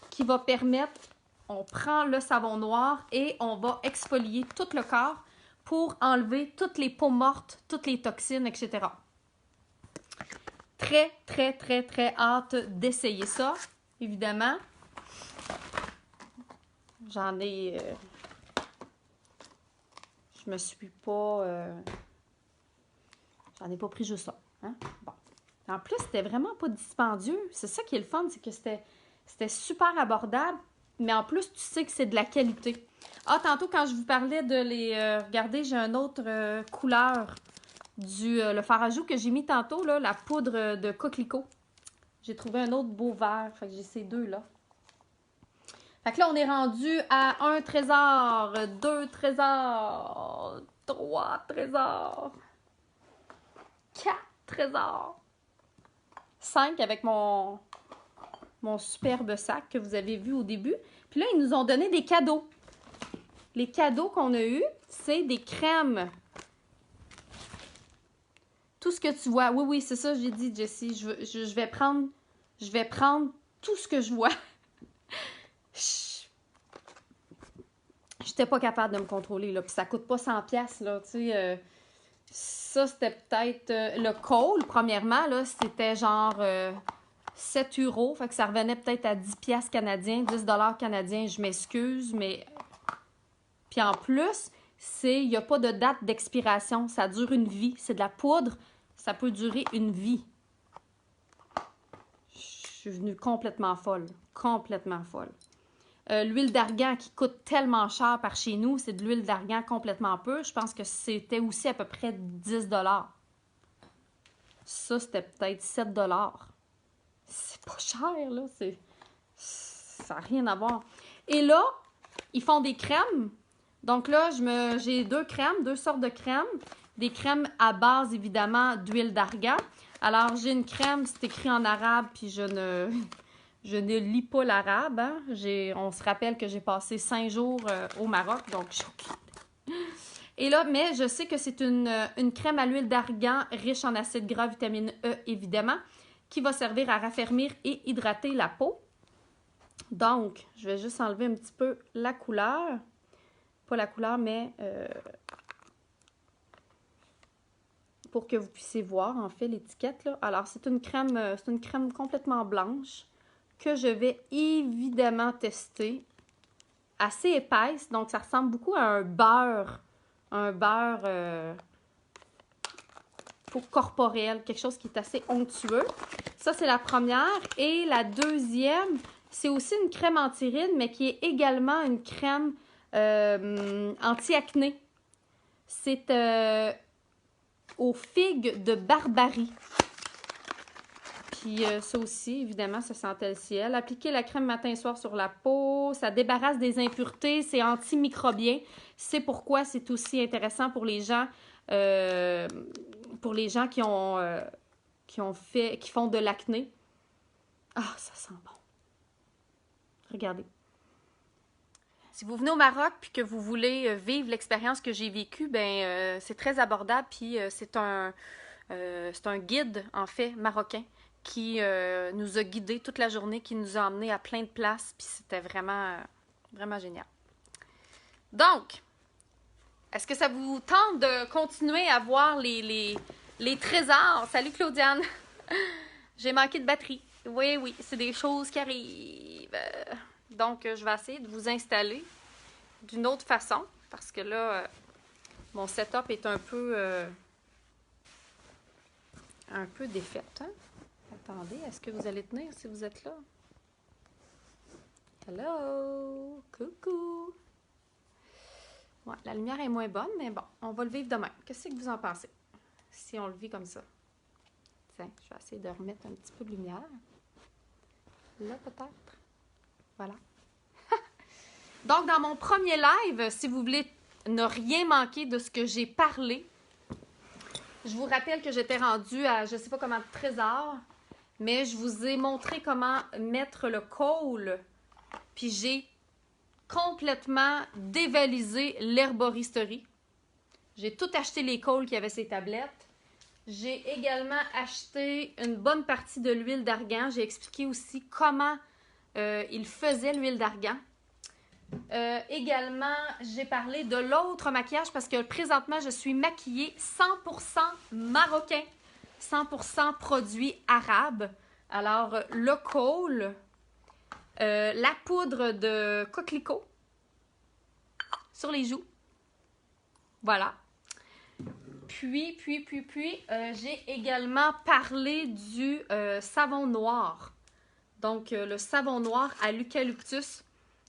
qui va permettre, on prend le savon noir et on va exfolier tout le corps pour enlever toutes les peaux mortes, toutes les toxines, etc. Très, très, très, très hâte d'essayer ça, évidemment. J'en ai... je me suis pas... j'en ai pas pris juste ça. Hein? Bon. En plus, c'était vraiment pas dispendieux. C'est ça qui est le fun, c'est que c'était super abordable, mais en plus, tu sais que c'est de la qualité. Ah, tantôt, quand je vous parlais de les... regardez, j'ai une autre couleur le fard à joues que j'ai mis tantôt, là, la poudre de coquelicot. J'ai trouvé un autre beau vert, fait que j'ai ces deux-là. Fait que là, on est rendu à 1 trésor, 2 trésors, 3 trésors, 4 trésors, 5 avec mon superbe sac que vous avez vu au début. Puis là, ils nous ont donné des cadeaux. Les cadeaux qu'on a eus, c'est des crèmes. Tout ce que tu vois. Oui, oui, c'est ça, j'ai dit, Jessie. Je vais prendre tout ce que je vois. J'étais pas capable de me contrôler, là. Puis ça coûte pas 100$, là, tu sais. Ça, c'était peut-être... le col, premièrement, là, c'était genre 7€. Fait que ça revenait peut-être à 10$ canadiens, 10$ canadiens, je m'excuse, mais... Puis en plus, il n'y a pas de date d'expiration. Ça dure une vie. C'est de la poudre. Ça peut durer une vie. Je suis venue complètement folle. Complètement folle. L'huile d'argan qui coûte tellement cher par chez nous, c'est de l'huile d'argan complètement peu. Je pense que c'était aussi à peu près 10$. Ça, c'était peut-être 7$. C'est pas cher, là. Ça n'a rien à voir. Et là, ils font des crèmes. Donc là, j'ai 2 crèmes, 2 sortes de crèmes. Des crèmes à base, évidemment, d'huile d'argan. Alors, j'ai une crème, c'est écrit en arabe, puis je ne lis pas l'arabe. Hein? On se rappelle que j'ai passé 5 jours au Maroc, donc je suis occupée. Et là, mais je sais que c'est une crème à l'huile d'argan riche en acides gras, vitamine E, évidemment, qui va servir à raffermir et hydrater la peau. Donc, je vais juste enlever un petit peu la couleur. Pas la couleur, mais pour que vous puissiez voir, en fait, l'étiquette. Alors, c'est une crème complètement blanche que je vais évidemment tester. Assez épaisse, donc ça ressemble beaucoup à un beurre. Un beurre pour corporel, quelque chose qui est assez onctueux. Ça, c'est la première. Et la deuxième, c'est aussi une crème anti-rides, mais qui est également une crème anti-acné. C'est aux figues de Barbarie. Puis ça aussi, évidemment, ça sentait le ciel. Appliquer la crème matin et soir sur la peau, ça débarrasse des impuretés, c'est antimicrobien. C'est pourquoi c'est aussi intéressant pour les gens, qui font de l'acné. Ah, ça sent bon. Regardez. Si vous venez au Maroc puis que vous voulez vivre l'expérience que j'ai vécue, ben c'est très abordable. Puis c'est un guide, en fait, marocain qui nous a guidés toute la journée, qui nous a emmenés à plein de places. Puis c'était vraiment, vraiment génial. Donc, est-ce que ça vous tente de continuer à voir les trésors? Salut Claudiane! J'ai manqué de batterie. Oui, oui, c'est des choses qui arrivent. Donc, je vais essayer de vous installer d'une autre façon, parce que là, mon setup est un peu défaite. Hein? Attendez, est-ce que vous allez tenir si vous êtes là? Hello! Coucou! Ouais, la lumière est moins bonne, mais bon, on va le vivre demain. Qu'est-ce que vous en pensez? Si on le vit comme ça. Tiens, je vais essayer de remettre un petit peu de lumière. Là, peut-être. Voilà. Donc, dans mon premier live, si vous voulez ne rien manquer de ce que j'ai parlé, je vous rappelle que j'étais rendue à, je ne sais pas comment, de trésor, mais je vous ai montré comment mettre le col, puis j'ai complètement dévalisé l'herboristerie. J'ai tout acheté les cols qui avaient ces tablettes. J'ai également acheté une bonne partie de l'huile d'argan. J'ai expliqué aussi comment il faisait l'huile d'argan. Également, j'ai parlé de l'autre maquillage parce que présentement, je suis maquillée 100% marocain, 100% produit arabe. Alors, le col, la poudre de coquelicot sur les joues. Voilà. Puis, j'ai également parlé du savon noir. Donc, le savon noir à l'eucalyptus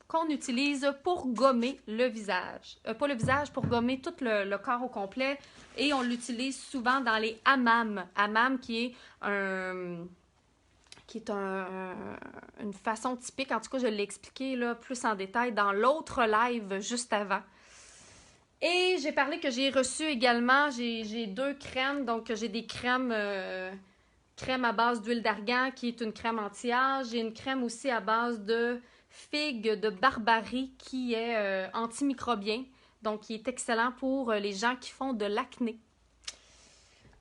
qu'on utilise pour gommer le visage. Pas le visage, pour gommer tout le corps au complet. Et on l'utilise souvent dans les hammams. Hammam qui est une façon typique. En tout cas, je l'ai expliqué là, plus en détail dans l'autre live juste avant. Et j'ai parlé que j'ai reçu également, j'ai 2 crèmes. Donc, j'ai des crèmes à base d'huile d'argan qui est une crème anti-âge. J'ai une crème aussi à base de figue de barbarie qui est antimicrobien, donc qui est excellent pour les gens qui font de l'acné.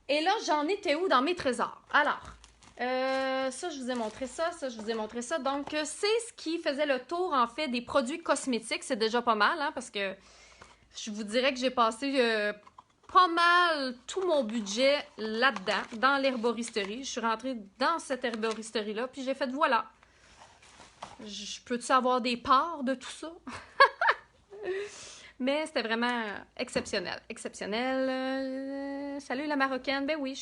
Et là, j'en étais où dans mes trésors? Alors, ça, je vous ai montré ça, je vous ai montré ça. Donc, c'est ce qui faisait le tour, en fait, des produits cosmétiques. C'est déjà pas mal, hein, parce que je vous dirais que j'ai passé pas mal tout mon budget là-dedans, dans l'herboristerie. Je suis rentrée dans cette herboristerie-là, puis j'ai fait, voilà. Je peux-tu avoir des parts de tout ça? Mais c'était vraiment exceptionnel. Exceptionnel. Salut la Marocaine. Ben oui,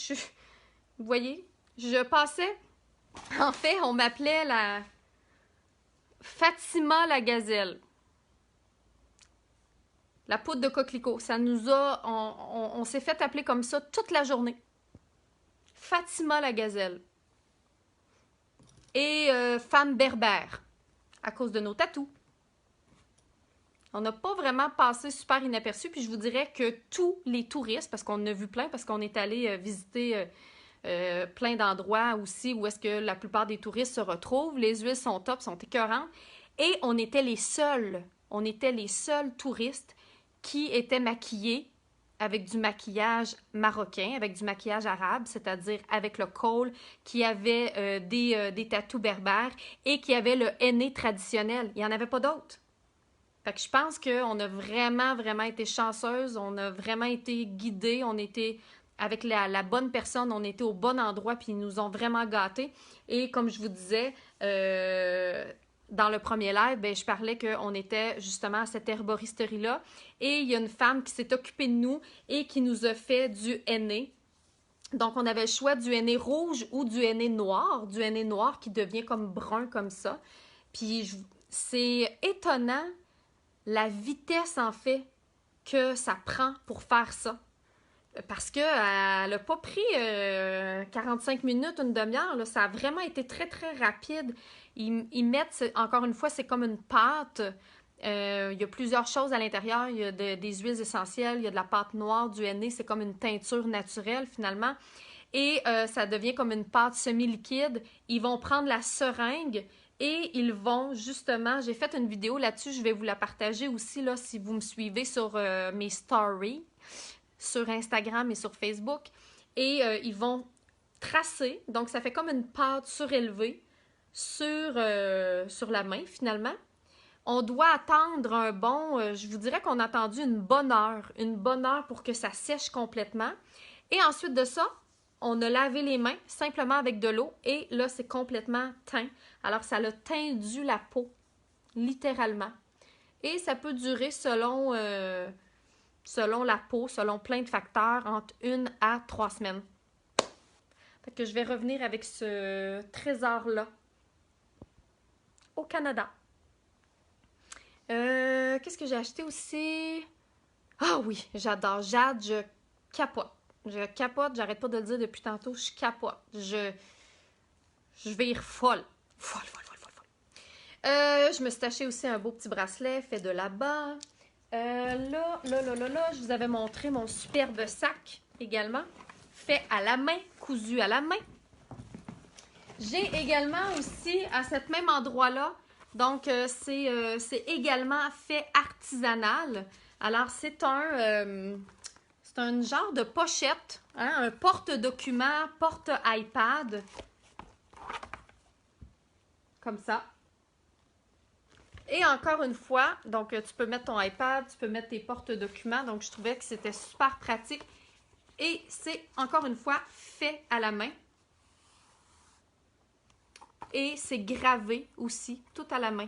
vous voyez, je passais... En fait, on m'appelait la Fatima la gazelle. La poudre de coquelicot. Ça nous a... On s'est fait appeler comme ça toute la journée. Fatima la gazelle. Et femme berbère, à cause de nos tatous. On n'a pas vraiment passé super inaperçu, puis je vous dirais que tous les touristes, parce qu'on en a vu plein, parce qu'on est allé visiter plein d'endroits aussi où est-ce que la plupart des touristes se retrouvent, les huiles sont top, sont écœurantes, et on était les seuls touristes qui étaient maquillés avec du maquillage marocain, avec du maquillage arabe, c'est-à-dire avec le col, qui avait des tatous berbères et qui avait le henné traditionnel. Il n'y en avait pas d'autres. Fait que je pense qu'on a vraiment, vraiment été chanceuse, on a vraiment été guidés, on était avec la bonne personne, on était au bon endroit, puis ils nous ont vraiment gâtés. Et comme je vous disais, dans le premier live, ben, je parlais qu'on était justement à cette herboristerie-là. Et il y a une femme qui s'est occupée de nous et qui nous a fait du henné. Donc, on avait le choix du henné rouge ou du henné noir qui devient comme brun comme ça. Puis, c'est étonnant la vitesse, en fait, que ça prend pour faire ça. parce qu'elle n'a pas pris 45 minutes, une demi-heure. Là. Ça a vraiment été très, très rapide. Ils mettent, encore une fois, c'est comme une pâte. Il y a plusieurs choses à l'intérieur. Il y a des huiles essentielles, il y a de la pâte noire, du henné. C'est comme une teinture naturelle, finalement. Et ça devient comme une pâte semi-liquide. Ils vont prendre la seringue et ils vont justement... J'ai fait une vidéo là-dessus. Je vais vous la partager aussi, là, si vous me suivez sur mes stories, sur Instagram et sur Facebook. Et ils vont tracer. Donc, ça fait comme une pâte surélevée sur la main, finalement. On doit attendre un bon... je vous dirais qu'on a attendu une bonne heure pour que ça sèche complètement. Et ensuite de ça, on a lavé les mains simplement avec de l'eau. Et là, c'est complètement teint. Alors, ça a teindu la peau, littéralement. Et ça peut durer selon la peau, selon plein de facteurs, entre 1 à 3 semaines. Fait que je vais revenir avec ce trésor-là au Canada. Qu'est-ce que j'ai acheté aussi? Ah oui, j'adore Jade, je capote. Je capote, j'arrête pas de le dire depuis tantôt, je capote. Je vire folle. Folle. Je me suis acheté aussi un beau petit bracelet fait de là-bas. Là, je vous avais montré mon superbe sac également, fait à la main, cousu à la main. J'ai également aussi, à cet même endroit-là, donc c'est également fait artisanal. Alors, c'est un genre de pochette, hein, un porte-document, porte-iPad, comme ça. Et encore une fois, donc tu peux mettre ton iPad, tu peux mettre tes porte-documents. Donc, je trouvais que c'était super pratique. Et c'est, encore une fois, fait à la main. Et c'est gravé aussi, tout à la main.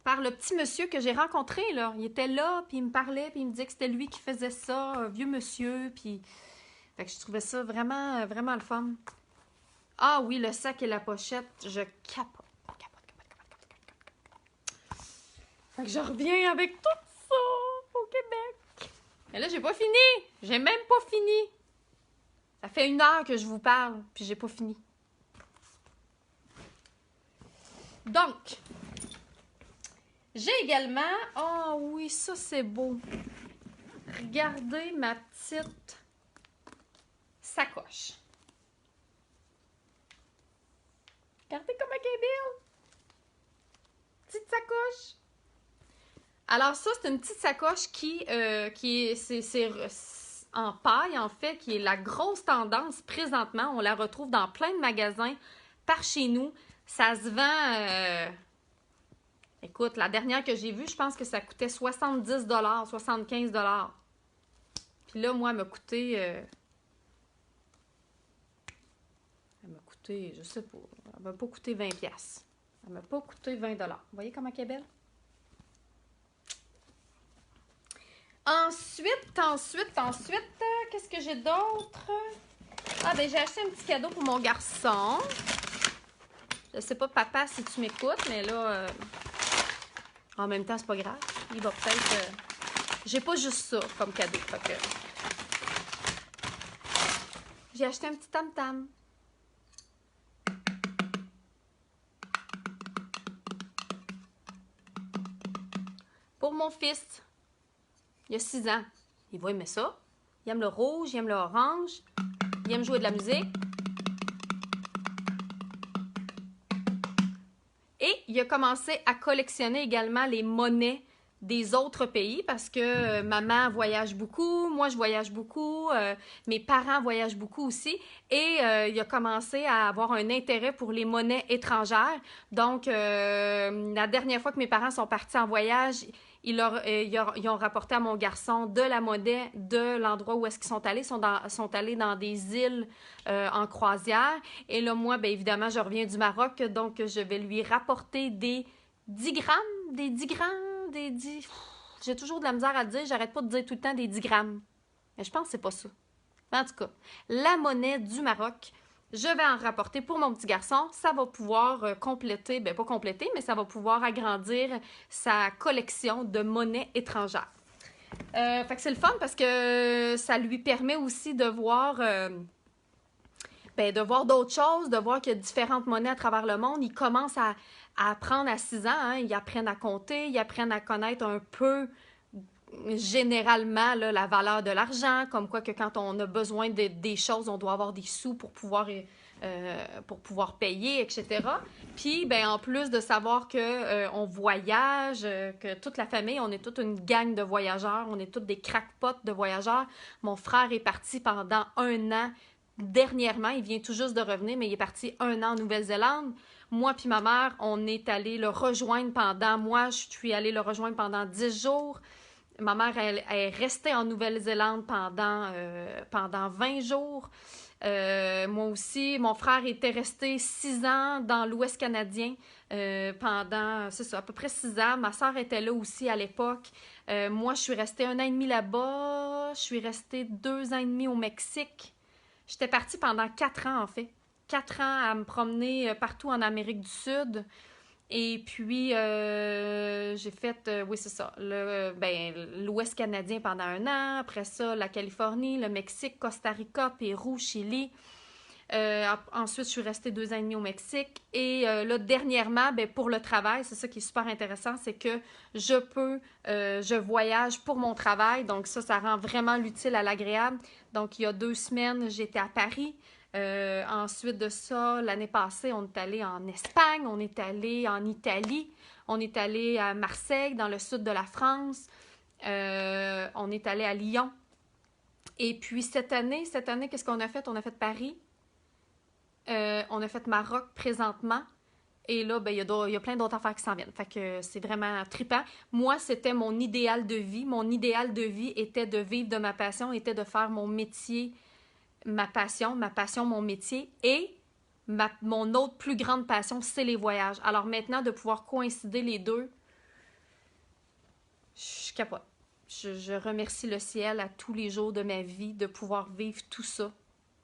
Par le petit monsieur que j'ai rencontré, là. Il était là, puis il me parlait, puis il me disait que c'était lui qui faisait ça, un vieux monsieur, puis... Fait que je trouvais ça vraiment, vraiment le fun. Ah oui, le sac et la pochette, je capote. Fait que je reviens avec tout ça au Québec. Et là, j'ai pas fini. J'ai même pas fini. Ça fait 1 heure que je vous parle, puis j'ai pas fini. Donc, j'ai également... Oh oui, ça c'est beau. Regardez ma petite sacoche. Regardez comment elle est belle. Petite sacoche. Alors ça, c'est une petite sacoche qui est en paille, en fait, qui est la grosse tendance présentement. On la retrouve dans plein de magasins par chez nous. Ça se vend... écoute, la dernière que j'ai vue, je pense que ça coûtait 70 $, 75 $. Puis là, moi, elle m'a coûté... elle m'a coûté, je sais pas, elle m'a pas coûté 20 $. Elle m'a pas coûté 20 $. Vous voyez comment elle est belle? Ensuite, qu'est-ce que j'ai d'autre? Ah, ben j'ai acheté un petit cadeau pour mon garçon. Je sais pas, papa, si tu m'écoutes, mais là, en même temps, c'est pas grave. Il va peut-être... J'ai pas juste ça comme cadeau. Fait que... J'ai acheté un petit tam-tam. Pour mon fils. Il a 6 ans. Il va aimer ça. Il aime le rouge, il aime le orange. Il aime jouer de la musique. Et il a commencé à collectionner également les monnaies des autres pays parce que maman voyage beaucoup, moi je voyage beaucoup, mes parents voyagent beaucoup aussi. Et il a commencé à avoir un intérêt pour les monnaies étrangères. Donc, la dernière fois que mes parents sont partis en voyage... Ils ont rapporté à mon garçon de la monnaie de l'endroit où est-ce qu'ils sont allés. Ils sont allés dans des îles en croisière. Et là, moi, bien évidemment, je reviens du Maroc, donc je vais lui rapporter des 10 grammes, J'ai toujours de la misère à le dire, j'arrête pas de dire tout le temps des 10 grammes. Mais je pense que c'est pas ça. Mais en tout cas, la monnaie du Maroc... Je vais en rapporter pour mon petit garçon. Ça va pouvoir compléter, bien pas compléter, mais ça va pouvoir agrandir sa collection de monnaies étrangères. Fait que c'est le fun parce que ça lui permet aussi de voir, de voir d'autres choses, de voir qu'il y a différentes monnaies à travers le monde. Ils commencent à apprendre à 6 ans, hein. Ils apprennent à compter, ils apprennent à connaître un peu généralement là, la valeur de l'argent, comme quoi que quand on a besoin des choses, on doit avoir des sous pour pouvoir payer, etc. Puis, ben, en plus de savoir que on voyage, que toute la famille, on est toute une gang de voyageurs, on est tous des crackpots de voyageurs. Mon frère est parti pendant 1 an. Dernièrement, il vient tout juste de revenir, mais il est parti 1 an en Nouvelle-Zélande. Moi puis ma mère, on est allé le rejoindre je suis allée le rejoindre pendant 10 jours. Ma mère, elle est restée en Nouvelle-Zélande pendant 20 jours. Moi aussi, mon frère était resté 6 ans dans l'Ouest canadien c'est ça, à peu près 6 ans. Ma soeur était là aussi à l'époque. Moi, je suis restée 1 an et demi là-bas. Je suis restée 2 ans et demi au Mexique. J'étais partie pendant 4 ans, en fait. 4 ans à me promener partout en Amérique du Sud. Et puis, j'ai fait, oui, c'est ça, l'Ouest canadien pendant 1 an. Après ça, la Californie, le Mexique, Costa Rica, Pérou, Chili. Ensuite, je suis restée 2 ans et demi au Mexique. Et là, dernièrement, pour le travail, c'est ça qui est super intéressant, c'est que je voyage pour mon travail. Donc ça rend vraiment l'utile à l'agréable. Donc, il y a 2 semaines, j'étais à Paris. Ensuite de ça, l'année passée, on est allé en Espagne, on est allé en Italie, on est allé à Marseille, dans le sud de la France, on est allé à Lyon. Et puis cette année, qu'est-ce qu'on a fait? On a fait Paris, on a fait Maroc présentement. Et là, il y a plein d'autres affaires qui s'en viennent. Fait que c'est vraiment trippant. Moi, c'était mon idéal de vie. Mon idéal de vie était de vivre de ma passion, était de faire mon métier, ma passion, mon métier. Et mon autre plus grande passion, c'est les voyages. Alors maintenant, de pouvoir coïncider les deux, je capote. Je remercie le ciel à tous les jours de ma vie de pouvoir vivre tout ça.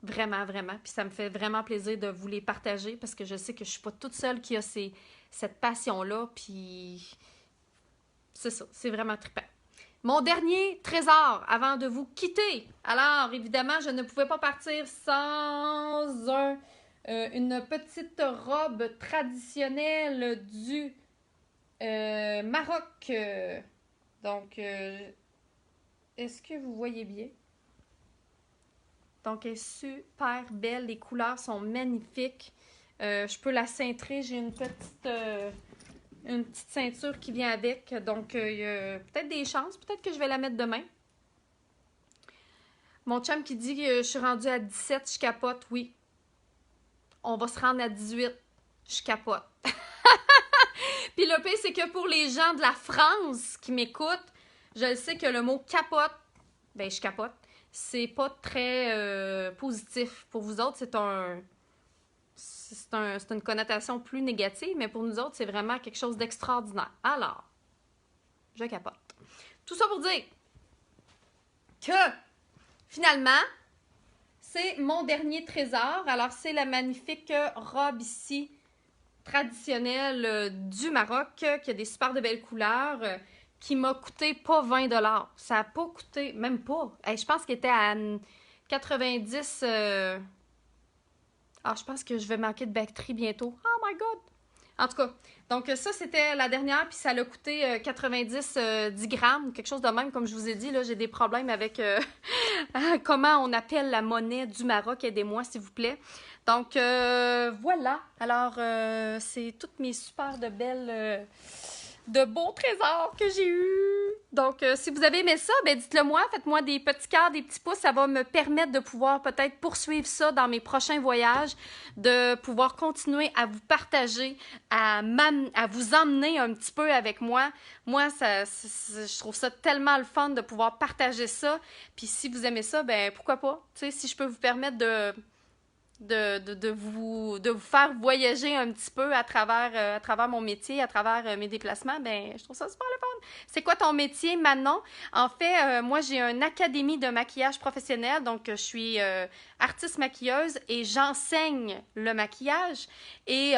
Vraiment, vraiment. Puis ça me fait vraiment plaisir de vous les partager parce que je sais que je suis pas toute seule qui a cette passion-là. Puis c'est ça, c'est vraiment trippant. Mon dernier trésor avant de vous quitter. Alors, évidemment, je ne pouvais pas partir sans une petite robe traditionnelle du Maroc. Donc, est-ce que vous voyez bien? Donc, elle est super belle. Les couleurs sont magnifiques. Je peux la cintrer. J'ai une petite ceinture qui vient avec. Donc, il y a peut-être des chances. Peut-être que je vais la mettre demain. Mon chum qui dit que je suis rendue à 17, je capote. Oui. On va se rendre à 18. Je capote. Puis le pire, c'est que pour les gens de la France qui m'écoutent, je sais que le mot capote, je capote. C'est pas très positif. Pour vous autres, c'est une connotation plus négative, mais pour nous autres, c'est vraiment quelque chose d'extraordinaire. Alors, je capote. Tout ça pour dire que, finalement, c'est mon dernier trésor. Alors, c'est la magnifique robe ici, traditionnelle du Maroc, qui a des super de belles couleurs, qui m'a coûté pas 20 $. Ça n'a pas coûté, même pas. Je pense qu'il était à 90. Je pense que je vais manquer de batterie bientôt. Oh my God! En tout cas, donc ça, c'était la dernière, puis ça l'a coûté 10 grammes, quelque chose de même, comme je vous ai dit. Là, j'ai des problèmes avec comment on appelle la monnaie du Maroc. Aidez-moi, s'il vous plaît. Donc, voilà. Alors, c'est toutes mes super de belles... de beaux trésors que j'ai eus. Donc, si vous avez aimé ça, dites-le moi. Faites-moi des petits cœurs, des petits pouces. Ça va me permettre de pouvoir peut-être poursuivre ça dans mes prochains voyages, de pouvoir continuer à vous partager, à vous emmener un petit peu avec moi. Moi, je trouve ça tellement le fun de pouvoir partager ça. Puis si vous aimez ça, pourquoi pas? Tu sais, si je peux vous permettre de vous faire voyager un petit peu à travers mon métier, à travers mes déplacements, je trouve ça super le fun. C'est quoi ton métier, Manon? En fait, moi, j'ai une académie de maquillage professionnel, donc je suis artiste maquilleuse et j'enseigne le maquillage. Et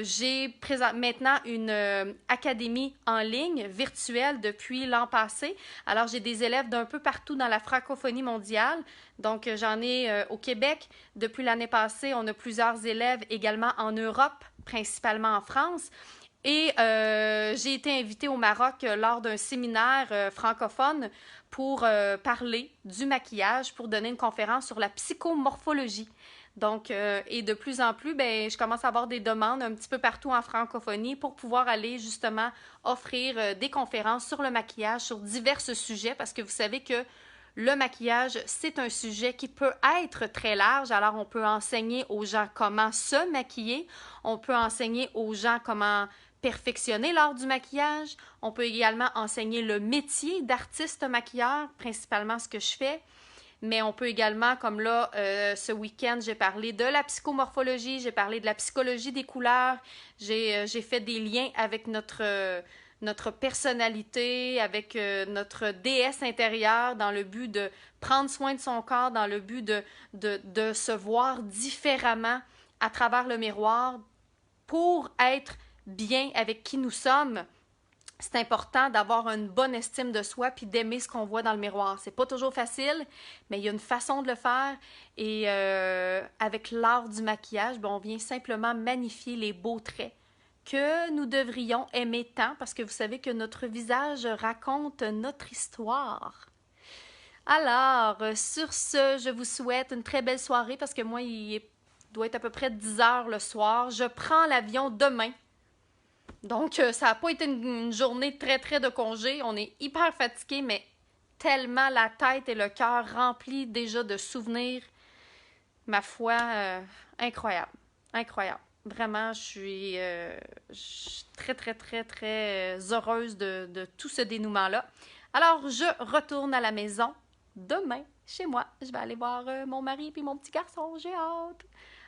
j'ai maintenant une académie en ligne virtuelle depuis l'an passé. Alors, j'ai des élèves d'un peu partout dans la francophonie mondiale. Donc, j'en ai au Québec. Depuis l'année passée, on a plusieurs élèves également en Europe, principalement en France. Et j'ai été invitée au Maroc lors d'un séminaire francophone pour parler du maquillage, pour donner une conférence sur la psychomorphologie. Donc, et de plus en plus, ben, je commence à avoir des demandes un petit peu partout en francophonie pour pouvoir aller justement offrir des conférences sur le maquillage, sur divers sujets, parce que vous savez que le maquillage, c'est un sujet qui peut être très large. Alors, on peut enseigner aux gens comment se maquiller. On peut enseigner aux gens comment perfectionner l'art du maquillage. On peut également enseigner le métier d'artiste maquilleur, principalement ce que je fais. Mais on peut également, comme là, ce week-end, j'ai parlé de la psychomorphologie, j'ai parlé de la psychologie des couleurs, j'ai fait des liens avec notre personnalité, avec notre déesse intérieure, dans le but de prendre soin de son corps, dans le but de se voir différemment à travers le miroir pour être bien avec qui nous sommes. C'est important d'avoir une bonne estime de soi puis d'aimer ce qu'on voit dans le miroir. C'est pas toujours facile, mais il y a une façon de le faire. Et avec l'art du maquillage, ben, on vient simplement magnifier les beaux traits que nous devrions aimer tant parce que vous savez que notre visage raconte notre histoire. Alors, sur ce, je vous souhaite une très belle soirée parce que moi, doit être à peu près 10 heures le soir. Je prends l'avion demain. Donc, ça n'a pas été une journée très de congé. On est hyper fatigué, mais tellement la tête et le cœur remplis déjà de souvenirs. Ma foi, incroyable. Incroyable. Vraiment, je suis très heureuse de tout ce dénouement-là. Alors, je retourne à la maison demain, chez moi. Je vais aller voir mon mari et mon petit garçon. J'ai hâte.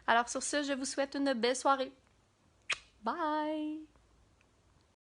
Alors, sur ce, je vous souhaite une belle soirée. Bye!